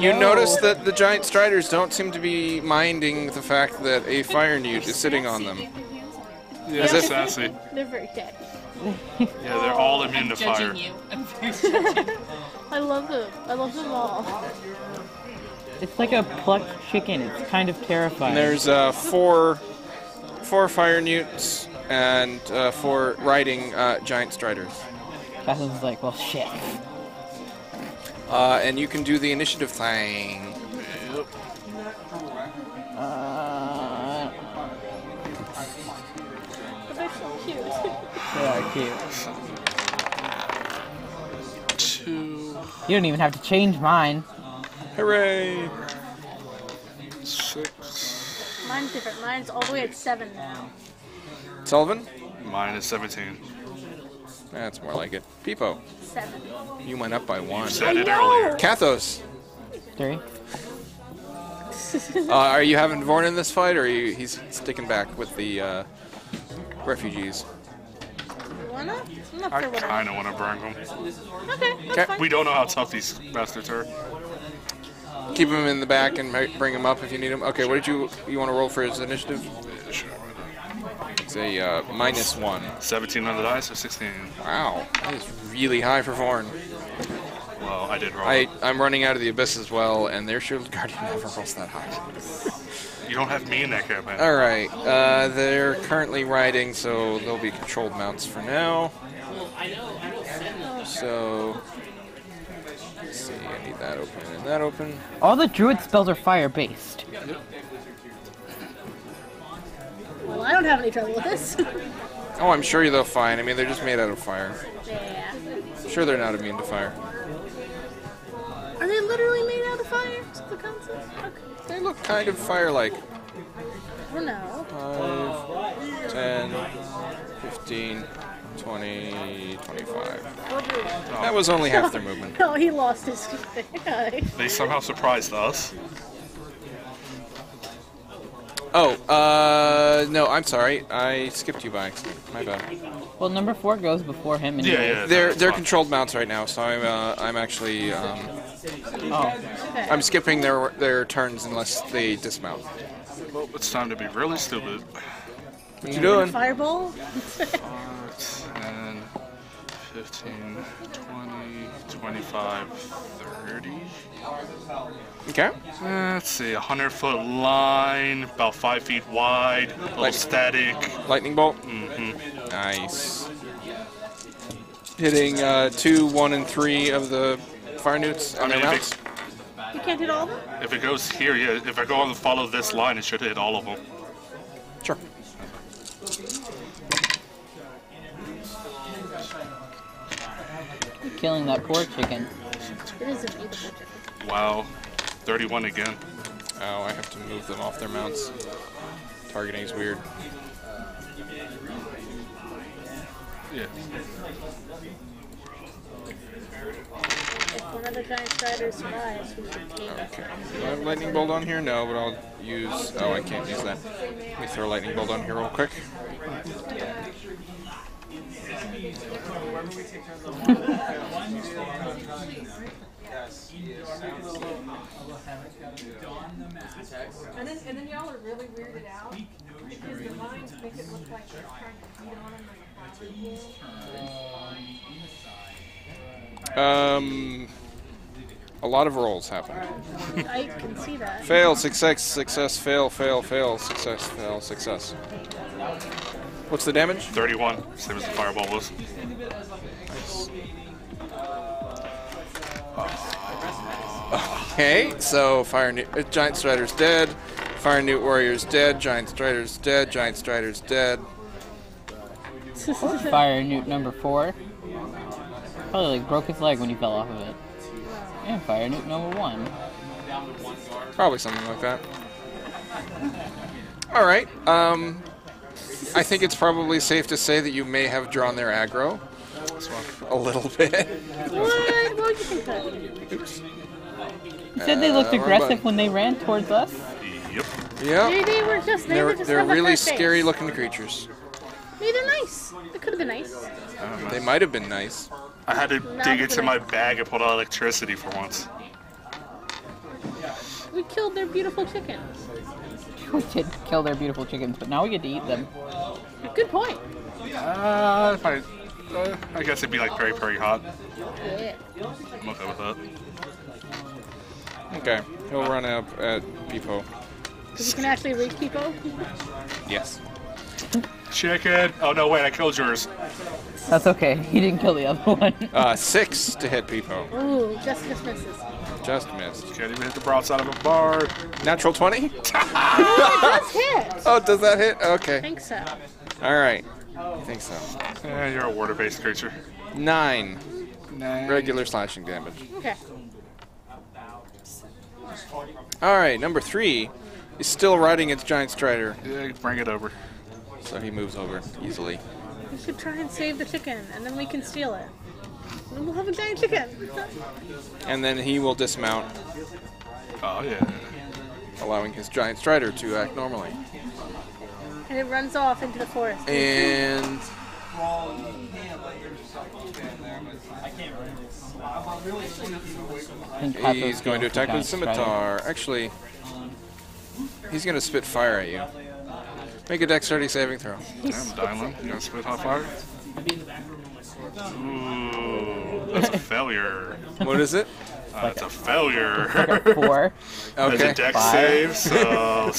You know. notice that the giant striders don't seem to be minding the fact that a fire newt is sitting on them. Yeah, Is that's it- sassy. They're very dead. Yeah, they're all immune to fire. Judging you. I'm very judging. I love them. I love them all. It's like a plucked chicken. It's kind of terrifying. There's four fire newts and 4 riding giant striders. Catherine's like, well, shit. And you can do the initiative thing. But they're so cute. They are cute. 2. You don't even have to change mine. Hooray! 6. Mine's different. Mine's all the way at 7 now. Sullivan? Mine is 17. That's more like it. Peepo, 7. you went up by 1. Said it know. earlier. Kathos, 3. are you having Vorn in this fight, or he's sticking back with the refugees? You wanna? I'm not I sure what kind of want to burn them. Okay, Okay. that's fine. We don't know how tough these bastards are. Keep him in the back and bring him up if you need him. Okay, what did you want to roll for his initiative? Yeah, sure. It's a -1. 17 on the dice or 16? Wow, that is really high for Vorn. Well, I did roll. I'm running out of the abyss as well, and their Shield Guardian never rolls that high. You don't have me in that campaign. All right, they're currently riding, so they'll be controlled mounts for now. So, let's see, I need that open and that open. All the druid spells are fire-based. Well, I don't have any trouble with this. Oh, I'm sure they'll fine. I mean, they're just made out of fire. Yeah. Sure, they're not immune to fire. Are they literally made out of fire? Is that the concept? Okay. They look kind of fire-like. I don't know. 5, 10, 15, 20, 25. That was only half their movement. Oh, he lost his guy. They somehow surprised us. Oh, no, I'm sorry. I skipped you by. My bad. Well, number 4 goes before him. Yeah, Anyway. yeah. They're fine. controlled mounts right now, so I'm actually Oh, I'm skipping their turns unless they dismount. Well, it's time to be really stupid. What you doing? Fireball? 10, 15, 20, 25, 30. Okay. Let's see, 100-foot line, about 5 feet wide, a little static. Lightning bolt? Mm-hmm. Nice. Hitting 2, 1, and 3 of the fire newts on their mounts. You can't hit all of them? If it goes here, yeah. If I go and follow this line, it should hit all of them. Sure. Killing that poor chicken. It is a beautiful chicken. Wow. 31 again. Oh, I have to move them off their mounts. Targeting is weird. Yeah. If one of the giant striders survives, we should take it. Okay. Do I have lightning bolt on here? No, but I'll use... Oh, I can't use that. Let me throw a lightning bolt on here real quick. And then y'all are really weirded out because the lines make it look like they're trying to beat on them like a pool. A lot of rolls happen. I can see that. Fail, success, success, fail, fail, fail, success, fail, success. What's the damage? 31, same as the fireball was. Okay, so giant strider's dead, fire newt warrior's dead, giant strider's dead, giant strider's dead. Fire newt number 4. Probably like broke his leg when he fell off of it. And fire newt number 1. Probably something like that. All right. I think it's probably safe to say that you may have drawn their aggro a little bit. What? What would you think that? Oops. You said they looked aggressive when they ran towards us. Yep. Yeah. They were just. They're have a really hurt face. scary looking creatures. Maybe they're nice. They could have been nice. They might have been nice. I had to dig into my bag and pull out electricity for once. We killed their beautiful chickens. We did kill their beautiful chickens, but now we get to eat them. Good point. I guess it'd be like very, very hot. Yeah. I'm okay with that. Okay, he'll run up at Peepo. Because you can actually reach people. Yes. Chicken! Oh no, wait, I killed yours. That's okay. He didn't kill the other one. 6 to hit Peepo. Ooh, just misses. Just missed. Can't even hit the broadside of a bar. Natural 20? It does hit. Oh, does that hit? I Okay. think so. All right. I think so. You're a water-based creature. 9 regular slashing damage. Okay. All right, number 3 is still riding its giant strider, Yeah, bring it over. so he moves over easily. We should try and save the chicken, and then we can steal it. And we'll have a giant chicken. And then he will dismount, Oh yeah. allowing his giant strider to act normally. And it runs off into the forest. And he's going to attack with a scimitar. Actually, he's going to spit fire at you. Make a dexterity saving throw. Damn, Dylan. You gonna spit hot fire? Ooh, that's a failure. What is it? That's a failure. 4. That's Okay. a dex 5. save, so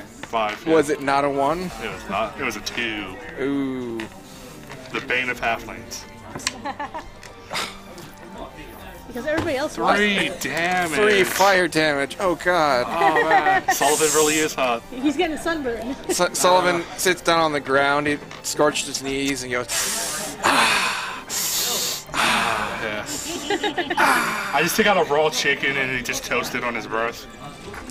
5. Yeah. Was it not a 1? It was not. It was a 2. Ooh. The bane of halflings. Because everybody else 3 damage. 3 fire damage. Oh, God. Oh man, Sullivan really is hot. He's getting sunburned. Sullivan sits down on the ground. He scorched his knees and goes, Yeah. I just took out a raw chicken and he just toasted on his breath.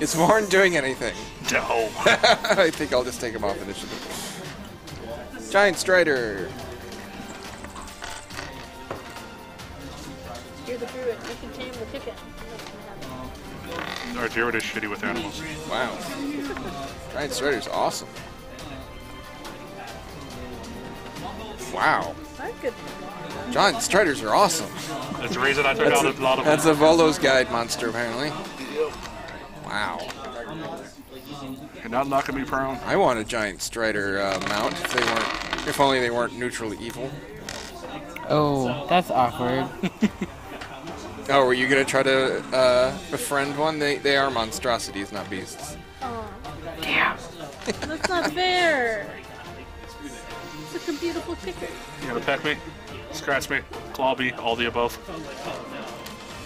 "Is Warren doing anything?" No. I think I'll just take him off initiative. Giant Strider. You're the druid. You can tame the chicken. Our druid is shitty with animals. Wow. Giant Strider's awesome. Wow. That's good. Giant Striders are awesome. That's the reason I took out a lot of That's a Volo's Guide monster, apparently. Wow. You're not knocking me prone. I want a giant Strider mount if only they weren't neutrally evil. Oh, that's awkward. Oh, were you gonna try to befriend one? They are monstrosities, not beasts. Oh, Damn. that's not fair. Such a beautiful chicken. You gonna peck me? Scratch me? Claw me? All the above?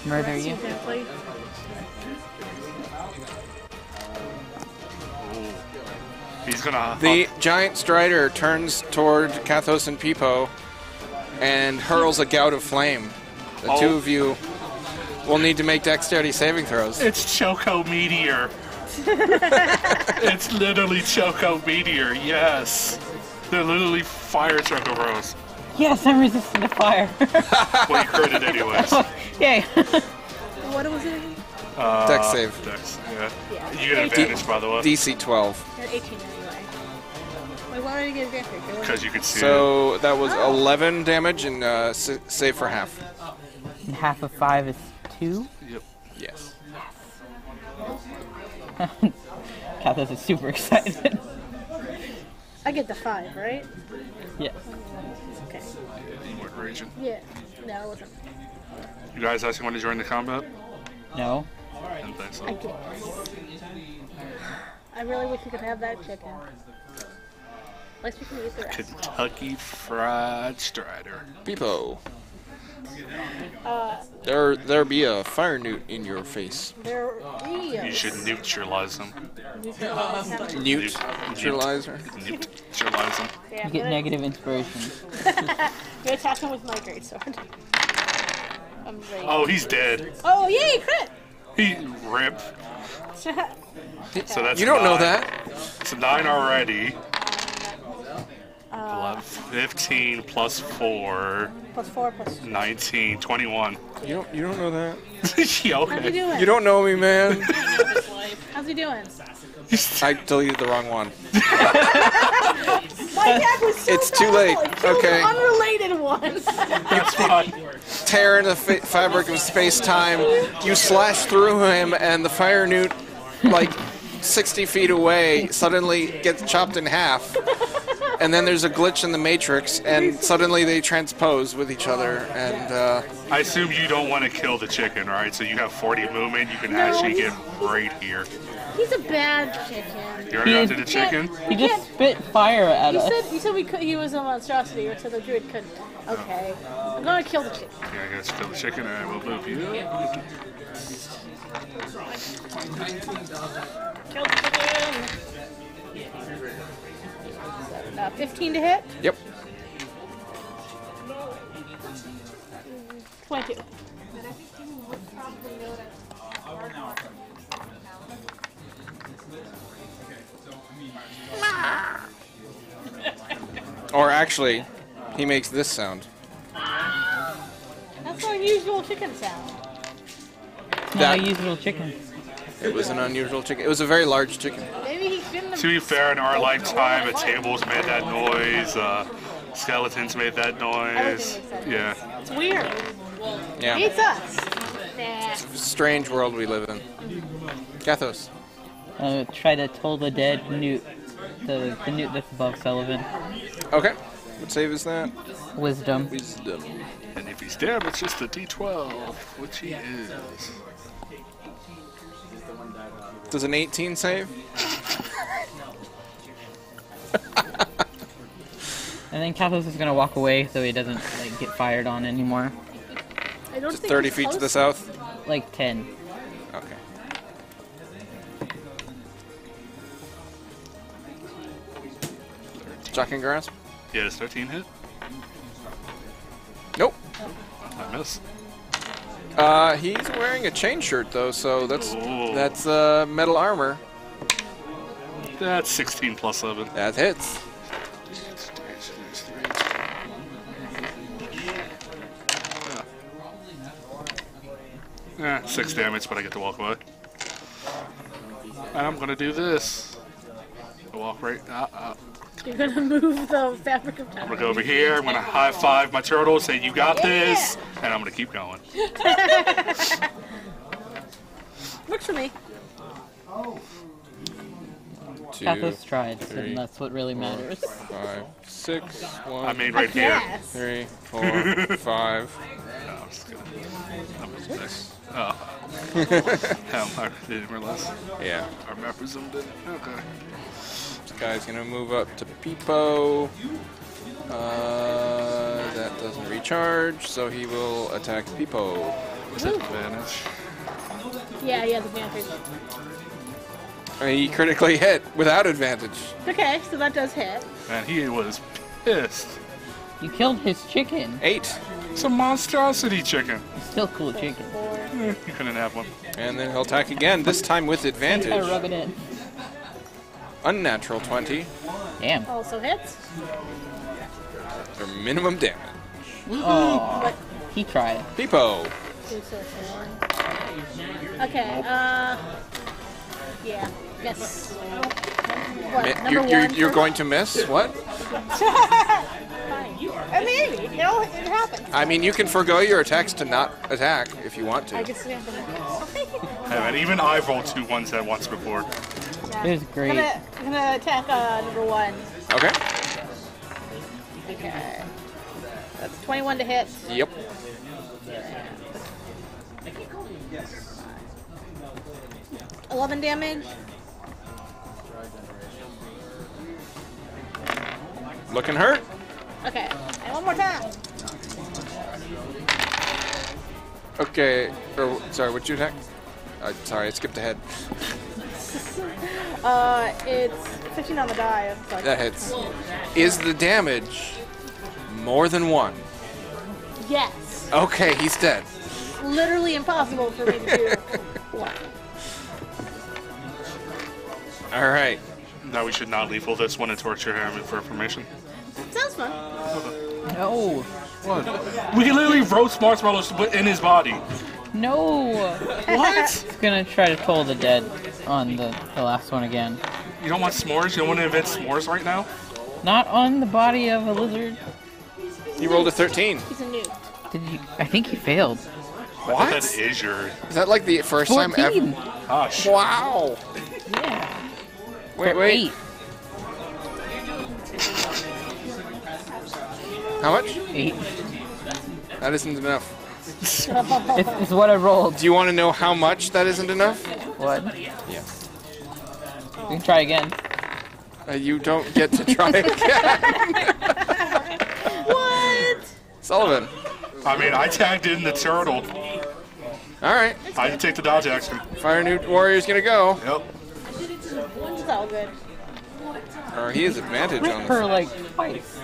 Murder you. Exactly. Ooh. He's gonna... The giant Strider turns toward Kathos and Peepo and hurls a gout of flame. The two of you will need to make dexterity saving throws. It's Choco Meteor. It's literally Choco Meteor, yes. They're literally fire Choco Bros. Yes, I'm resistant to fire. Well, you crit it anyways. Yay. What was it? Dex save. Dex, yeah. Yeah. You get advantage, by the way. DC 12. You're 18 anyway. Wait, why did you get advantage? Because you can see it. So that was 11 damage and save for half. And half of 5 is 2. Yep. Yes. Kathos is super excited. I get the 5, right? Yes. Okay. You weren't raging. Yeah. No, I wasn't. You guys actually want to join the combat? No. I didn't think so. I guess. I really wish we could have that chicken. At least we can eat the rest. Kentucky Fried Strider. Peepo. There be a fire newt in your face. They're You should neutralize them. Neutralizer. Neutralize them. Yeah, You get negative inspiration. You attack him with my greatsword. I'm ready. Oh, he's dead. Oh, yay, crit! He rip. So that's You don't know 9. that. It's 9 already. 11, 15 plus 4. Plus 4 plus 2. 19, 21. You don't know that. Yeah, How's he okay. doing? You don't know me, man. How's he doing? I deleted the wrong one. My attack was so It's too late. powerful, it killed Okay. an unrelated one. That's fine. Tear in the fabric of space-time. You slash through him, and the fire newt, like 60 feet away, suddenly gets chopped in half. And then there's a glitch in the matrix, and suddenly they transpose with each other. And I assume you don't want to kill the chicken, right? So you have 40 movement. You can actually get right here. He's a bad chicken. You're after the chicken? He just spit fire at us. You said we could. He was a monstrosity, or so the druid couldn't. Okay, I'm gonna kill the chicken. Yeah, I guess kill the chicken and we'll move you. Kill the chicken. 15 to hit. yep. 22. Or actually, he makes this sound. That's an unusual chicken sound. Not a usual chicken. It was an unusual chicken. It was a very large chicken. Maybe he shouldn't have. To be fair, in our lifetime, tables made that noise, skeletons made that noise. Yeah. It's weird. Yeah. It's us. Nah. Strange world we live in. Gathos. Try to toll the dead newt. The newt that's above Sullivan. Okay. What save is that? Wisdom. Wisdom. And if he's dead, it's just a D12, which he is. Does an 18 save? And then Kathos is gonna walk away so he doesn't like get fired on anymore. I don't Just think 30 he's feet to the close. south? Like 10. Okay. Shocking grasp? Yeah, does 13 hit? Nope. I miss. He's wearing a chain shirt though, so that's Ooh. metal armor. That's 16 plus 7. That hits. Yeah, 6 damage, but I get to walk away. And I'm gonna do this. I walk right. You're gonna move the fabric of I'm time. gonna go over here. I'm gonna high five my turtle, say you got this, and I'm gonna keep going. Works for me. 2, Kathos tried, 3, and that's what really matters. 5, 6, 1, I mean, right here. Yes. 3, 4, 5. No, I'm just kidding. That was nice. Oh. Hell, I didn't realize. Yeah. Our map zoomed in. Okay. This guy's gonna move up to Peepo. That doesn't recharge, so he will attack Peepo. Disadvantage. Yeah, he has advantage. He critically hit without advantage. Okay, so that does hit. Man, he was pissed. You killed his chicken. 8. It's a monstrosity chicken. It's still cool chicken. You couldn't have one. And then he'll attack again, this time with I advantage. rub it in. Unnatural 20. Damn. Also hits. Or minimum damage. Oh, he tried. Peepo. Okay, yeah, yes. What, You're, number you're, one? you're going to miss? What? Maybe, it happens. I mean, you can forego your attacks to not attack if you want I to. guess we have to. Hey, man, even I've rolled 2 1s at once before. It was great. I'm gonna attack number 1. Okay. Okay. That's 21 to hit. Yep. 11 damage. Looking hurt. Okay, and one more time. Okay. Or, sorry, what'd you attack? Sorry, I skipped ahead. It's 15 on the die. So That hits. Is the damage more than 1? Yes. Okay, he's dead. Literally impossible for me to do. What? All right. Now we should not lethal this one and torture him for information. Sounds fun. No. What? We can literally roast marshmallows in his body. No. What? He's gonna try to toll the dead on the last one again. You don't want s'mores? You don't want to invent s'mores right now? Not on the body of a lizard. You rolled a 13. He's a noob. Did you? I think he failed. What? That is your... Is that like the first time 14. ever? Gosh. Wow. Yeah. Wait, For wait. 8. How much? 8. That isn't enough. It's what I rolled. Do you want to know how much that isn't enough? What? Yeah. We can try again. You don't get to try again. What? Sullivan. I mean, I tagged in the turtle. All right. I can take the dodge action. Fire New Warrior's going to go. Yep. It's all good. Or he has advantage Rip on her this. like twice.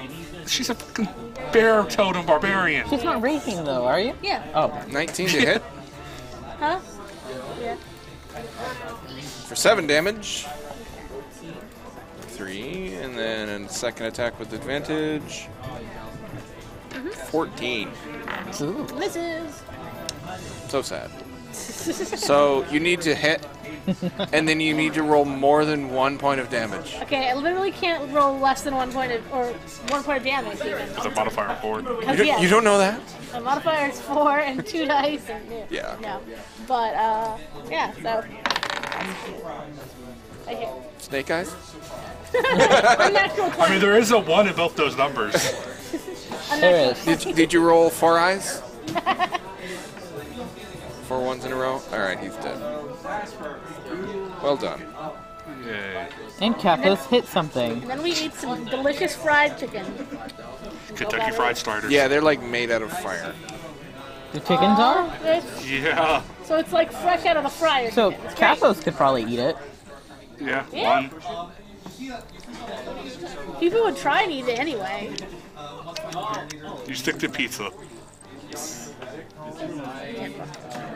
She's a fucking bear totem barbarian. She's not racing though, are you? Yeah. Oh. 19 to hit Huh? Yeah. for 7 damage. 3, and then a second attack with advantage. 14. Ooh. Misses. So sad. So you need to hit, and then you need to roll more than 1 point of damage. Okay, I literally can't roll less than 1 point of, or 1 point of damage even. With a modifier 4. You don't know that? My modifier is 4 and 2 dice. And, Yeah. No. But, yeah, so. I hit. Snake eyes? Unnatural 20. I mean, there is a 1 in both those numbers. There is. Did you roll 4 eyes? 4 ones in a row? Alright, he's dead. Well done. Yay. And Kappa's hit something. And then we eat some delicious fried chicken. Kentucky Fried Starters. Yeah, they're like made out of fire. The chickens are? Yeah. So it's like fresh out of the fryer. So chicken. It's great. Kappa's could probably eat it. Yeah. Yeah. 1. People would try and eat it anyway. You stick to pizza.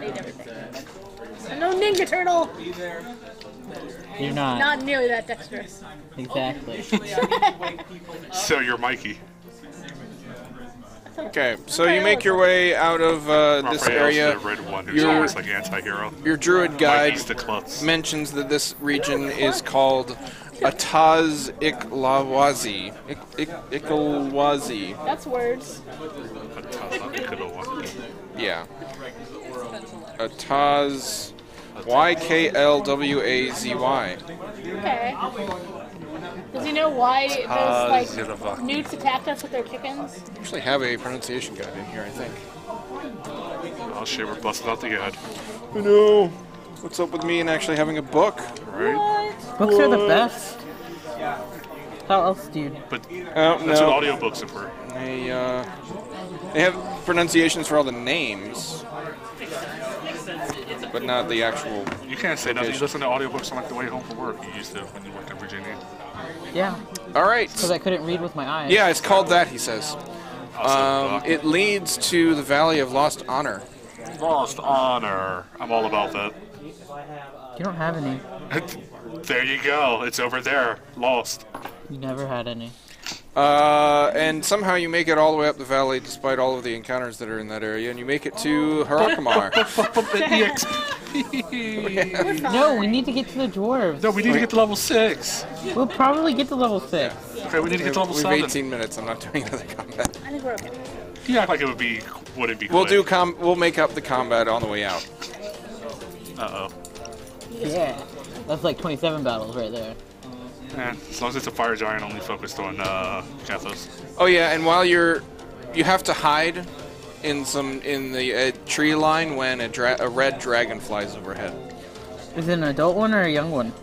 Ate everything. And no Ninja Turtle. You're not. Not nearly that dexterous. Exactly. So you're Mikey. Okay, so you make your way out of this Raphael's area. the red one who's You're- always like anti-hero. Your druid guide Mikey's the klutz. mentions that this region is called Ataz Iklawazi. Iklawazi. That's words. Yeah. Ataz YKLWAZY. Okay. Does he know why those Zilava. newts attacked us with their chickens? I actually have a pronunciation guide in here, I think. Oh shit, we're busting out the ad. I know. What's up with me and actually having a book? Right? Books are the best. How else do you? But Oh, that's no. what audiobooks are for. They have pronunciations for all the names, but not the actual. You can't say nothing. You listen to audiobooks on like the way home from work. You used to when you worked in Virginia. Yeah, All right. because I couldn't read with my eyes. Yeah, it's called that, he says. Also, It leads to the Valley of Lost Honor. Lost Honor. I'm all about that. You don't have any. There you go. It's over there. Lost. You never had any. And somehow you make it all the way up the valley despite all of the encounters that are in that area, and you make it to Harakamar. No, we need to get to the dwarves. No, we need to get to level 6. We'll probably get to level 6. Okay, we need to get to level We've 7. 18 minutes. I'm not doing another combat. I think we're okay. You act like it wouldn't be We'll quick. do We'll make up the combat on the way out. Uh-oh. Yeah, that's like 27 battles right there. As long as it's a fire giant only focused on Kathos. Oh yeah, and while you have to hide in the tree line when a red dragon flies overhead. Is it an adult one or a young one?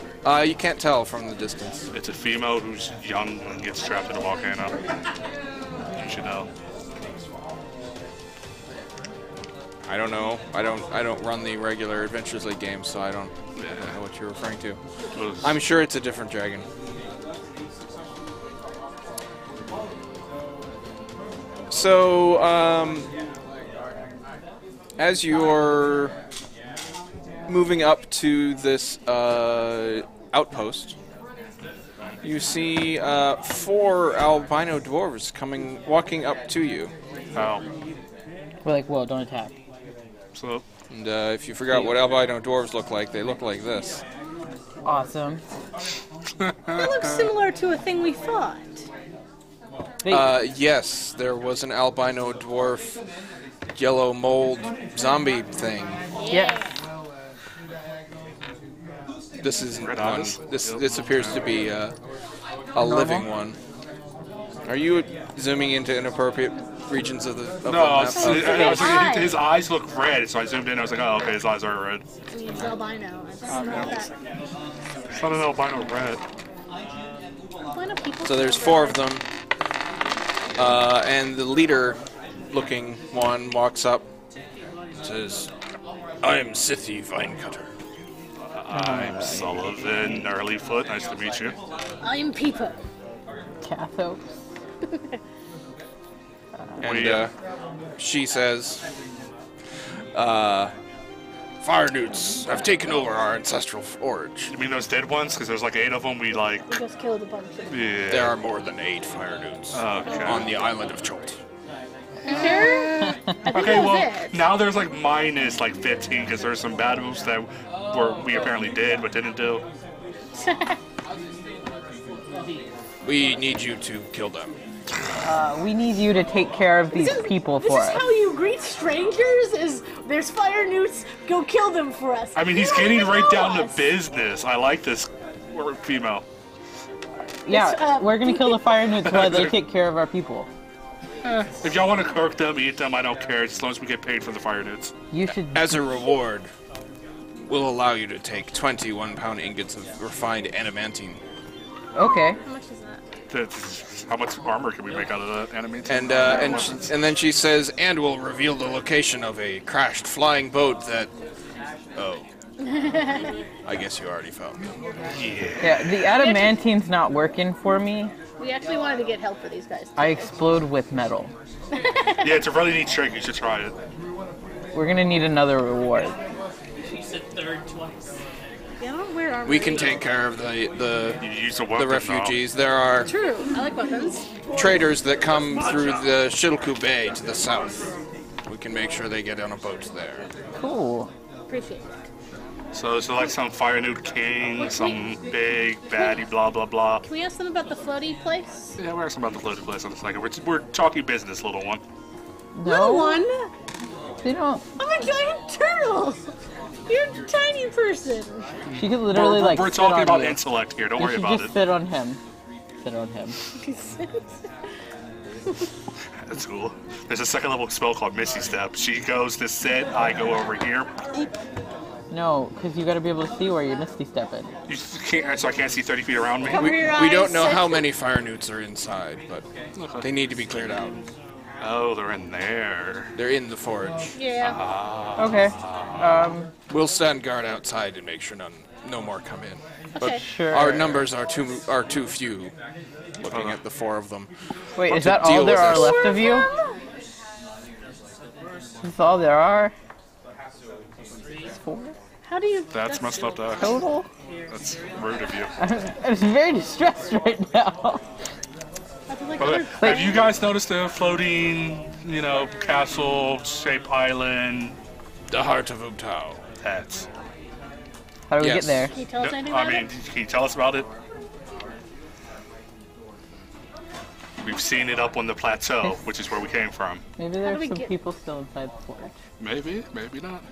You can't tell from the distance. It's a female who's young and gets trapped in a volcano. You should know. I don't know. I don't run the regular Adventures League games, so I don't know what you're referring to. I'm sure it's a different dragon. So, as you're moving up to this outpost, you see 4 albino dwarves walking up to you. How? We're like, whoa, don't attack. So, And if you forgot what albino dwarves look like, they look like this. Awesome. That looks similar to a thing we fought. Yes, there was an albino dwarf yellow mold zombie thing. Yeah. This isn't Red one. eyes? This appears to be a living one. Are you zooming into inappropriate regions of the no, map? I was like, his eyes look red, so I zoomed in. I was like, oh, okay, his eyes are red. I mean, it's albino. It's not that. It's not an albino red. Albino people. So there's 4 of them, and the leader-looking one walks up, and says, "I am Sithy Vinecutter." I'm Sullivan Earlyfoot. Nice to meet you. I'm Peepo. Kathos. And she says, "Fire newts have taken over our ancestral forge. You mean those dead ones? Because there's like 8 of them. We like. We just killed a bunch of them. Yeah. There are more than 8 fire newts Okay. on the island of Cholt." Sure? I think Okay, that was well, it. now there's like minus like 15 because there's some bad moves that we apparently did but didn't do. We need you to kill them. We need you to take care of these people for This is us. how you greet strangers? Is there's fire newts, go kill them for us. I mean, he's You don't getting even right know down to us. business. I like this female. Yeah, we're gonna kill the fire newts while they take care of our people. If y'all want to cook them, eat them, I don't care, as long as we get paid for the fire newts. You should. As a reward, we'll allow you to take 20 1-pound ingots of refined adamantine. Okay. How much is that? How much armor can we make out of that animate? And then she says, "And we'll reveal the location of a crashed flying boat that." Oh. I guess you already found them. Yeah, the adamantine's not working for me. We actually wanted to get help for these guys. I explode with metal. Yeah, it's a really neat trick. You should try it. We're gonna need another reward. You said third twice. Yeah, I don't wear armor. We can take care of You use a weapon the refugees. There are True. I like weapons. traders that come through the Shilku Bay to the south. We can make sure they get on a boat there. Cool. Appreciate it. So is there like some fire newt king, some big baddie, blah blah blah? Can we ask them about the floaty place? Yeah, we're asking about the floating place in a second. We're talking business, little one. Little one? They don't. I'm a giant turtle! You're a tiny person. She could literally like. We're sit talking on about you. intellect here. Don't You worry should about just it. sit on him. Sit on him. That's cool. There's a second level spell called Misty Step. She goes to sit, I go over here. No, because you got to be able to see where you're misty stepping. You can't, so I can't see 30 feet around me. Cover your We eyes. don't know how many fire newts are inside, but they need to be cleared out. Oh, they're in there. They're in the forge. Yeah. Okay. We'll stand guard outside and make sure no more come in. Okay. Sure. Our numbers are too few. Looking at the 4 of them. Wait, is to that deal all there with are us. left of you? That's all there are? 4 How do you? That's messed up, Doc. total? That's rude of you. I'm very distressed right now. I feel like By the way, other have you guys noticed the floating, castle-shaped island? The heart of Ubtao. That's. How do we Yes. get there? Can you tell us anything I about mean, it? can you tell us about it? We've seen it up on the plateau, which is where we came from. Maybe do there's we some get- people still inside the forge. Maybe, maybe not.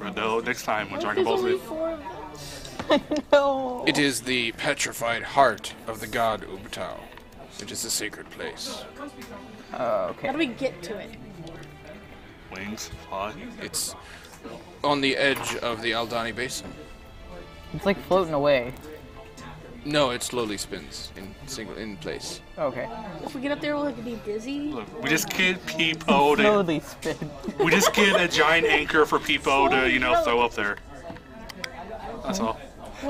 But no, next time when What if Dragon there's Ball only Z. 4 of them? No. It is the petrified heart of the god Ubtao. It is a sacred place. Okay. How do we get to it? Wings, fly. It's on the edge of the Aldani Basin. It's like floating away. No, it slowly spins in place. Okay. If we get up there, will it be dizzy? Look, we just get Peepo to. Slowly spin. We just get a giant anchor for Peepo to, throw up there. That's all.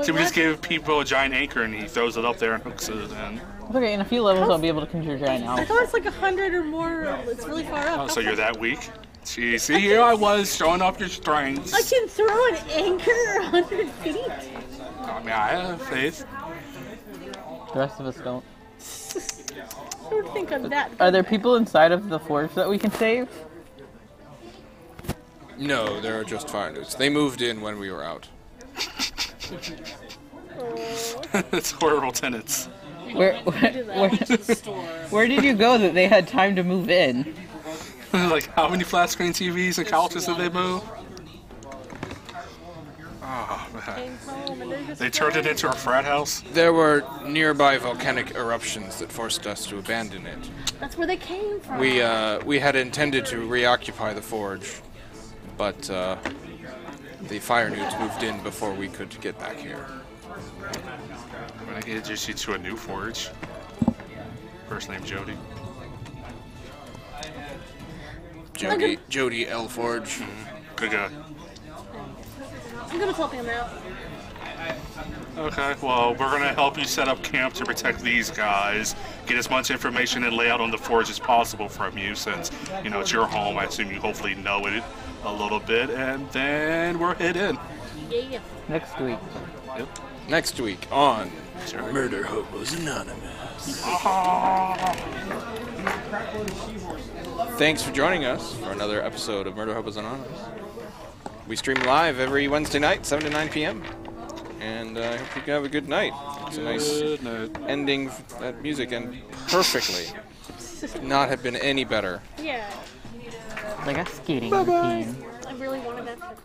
So we just give Peepo a giant anchor and he throws it up there and hooks it in. It's okay, in a few levels I'll be able to conjure giant I owls. thought it's like 100 or more. It's really far up. Oh, so you're that weak? Gee, see, here I was showing off your strengths. I can throw an anchor 100 feet. I mean, I have faith. The rest of us don't. I don't think I'm that. Are there people inside of the forge that we can save? No, there are just fire newts. They moved in when we were out. It's horrible tenants. Where did you go that they had time to move in? Like, how many flat screen TVs and couches did they move? Oh, man. Came home and they're just They turned it into a frat house? There were nearby volcanic eruptions that forced us to abandon it. That's where they came from. We had intended to reoccupy the forge, but the fire newts moved in before we could get back here. I can introduce you to a new forge. First name Jody. Jody L. Forge. Good guy. I'm gonna help him out. Okay, well, we're gonna help you set up camp to protect these guys, get as much information and layout on the forge as possible from you, since, it's your home. I assume you hopefully know it a little bit, and then we're hit in. Yeah. Next week. Yep. Next week on Murderhobos Anonymous. Thanks for joining us for another episode of Murderhobos Anonymous. We stream live every Wednesday night, 7 to 9 p.m. And I hope you have a good night. It's a nice Good night. ending that music, and perfectly. Could not have been any better. Yeah. Like a skating routine. I really wanted that.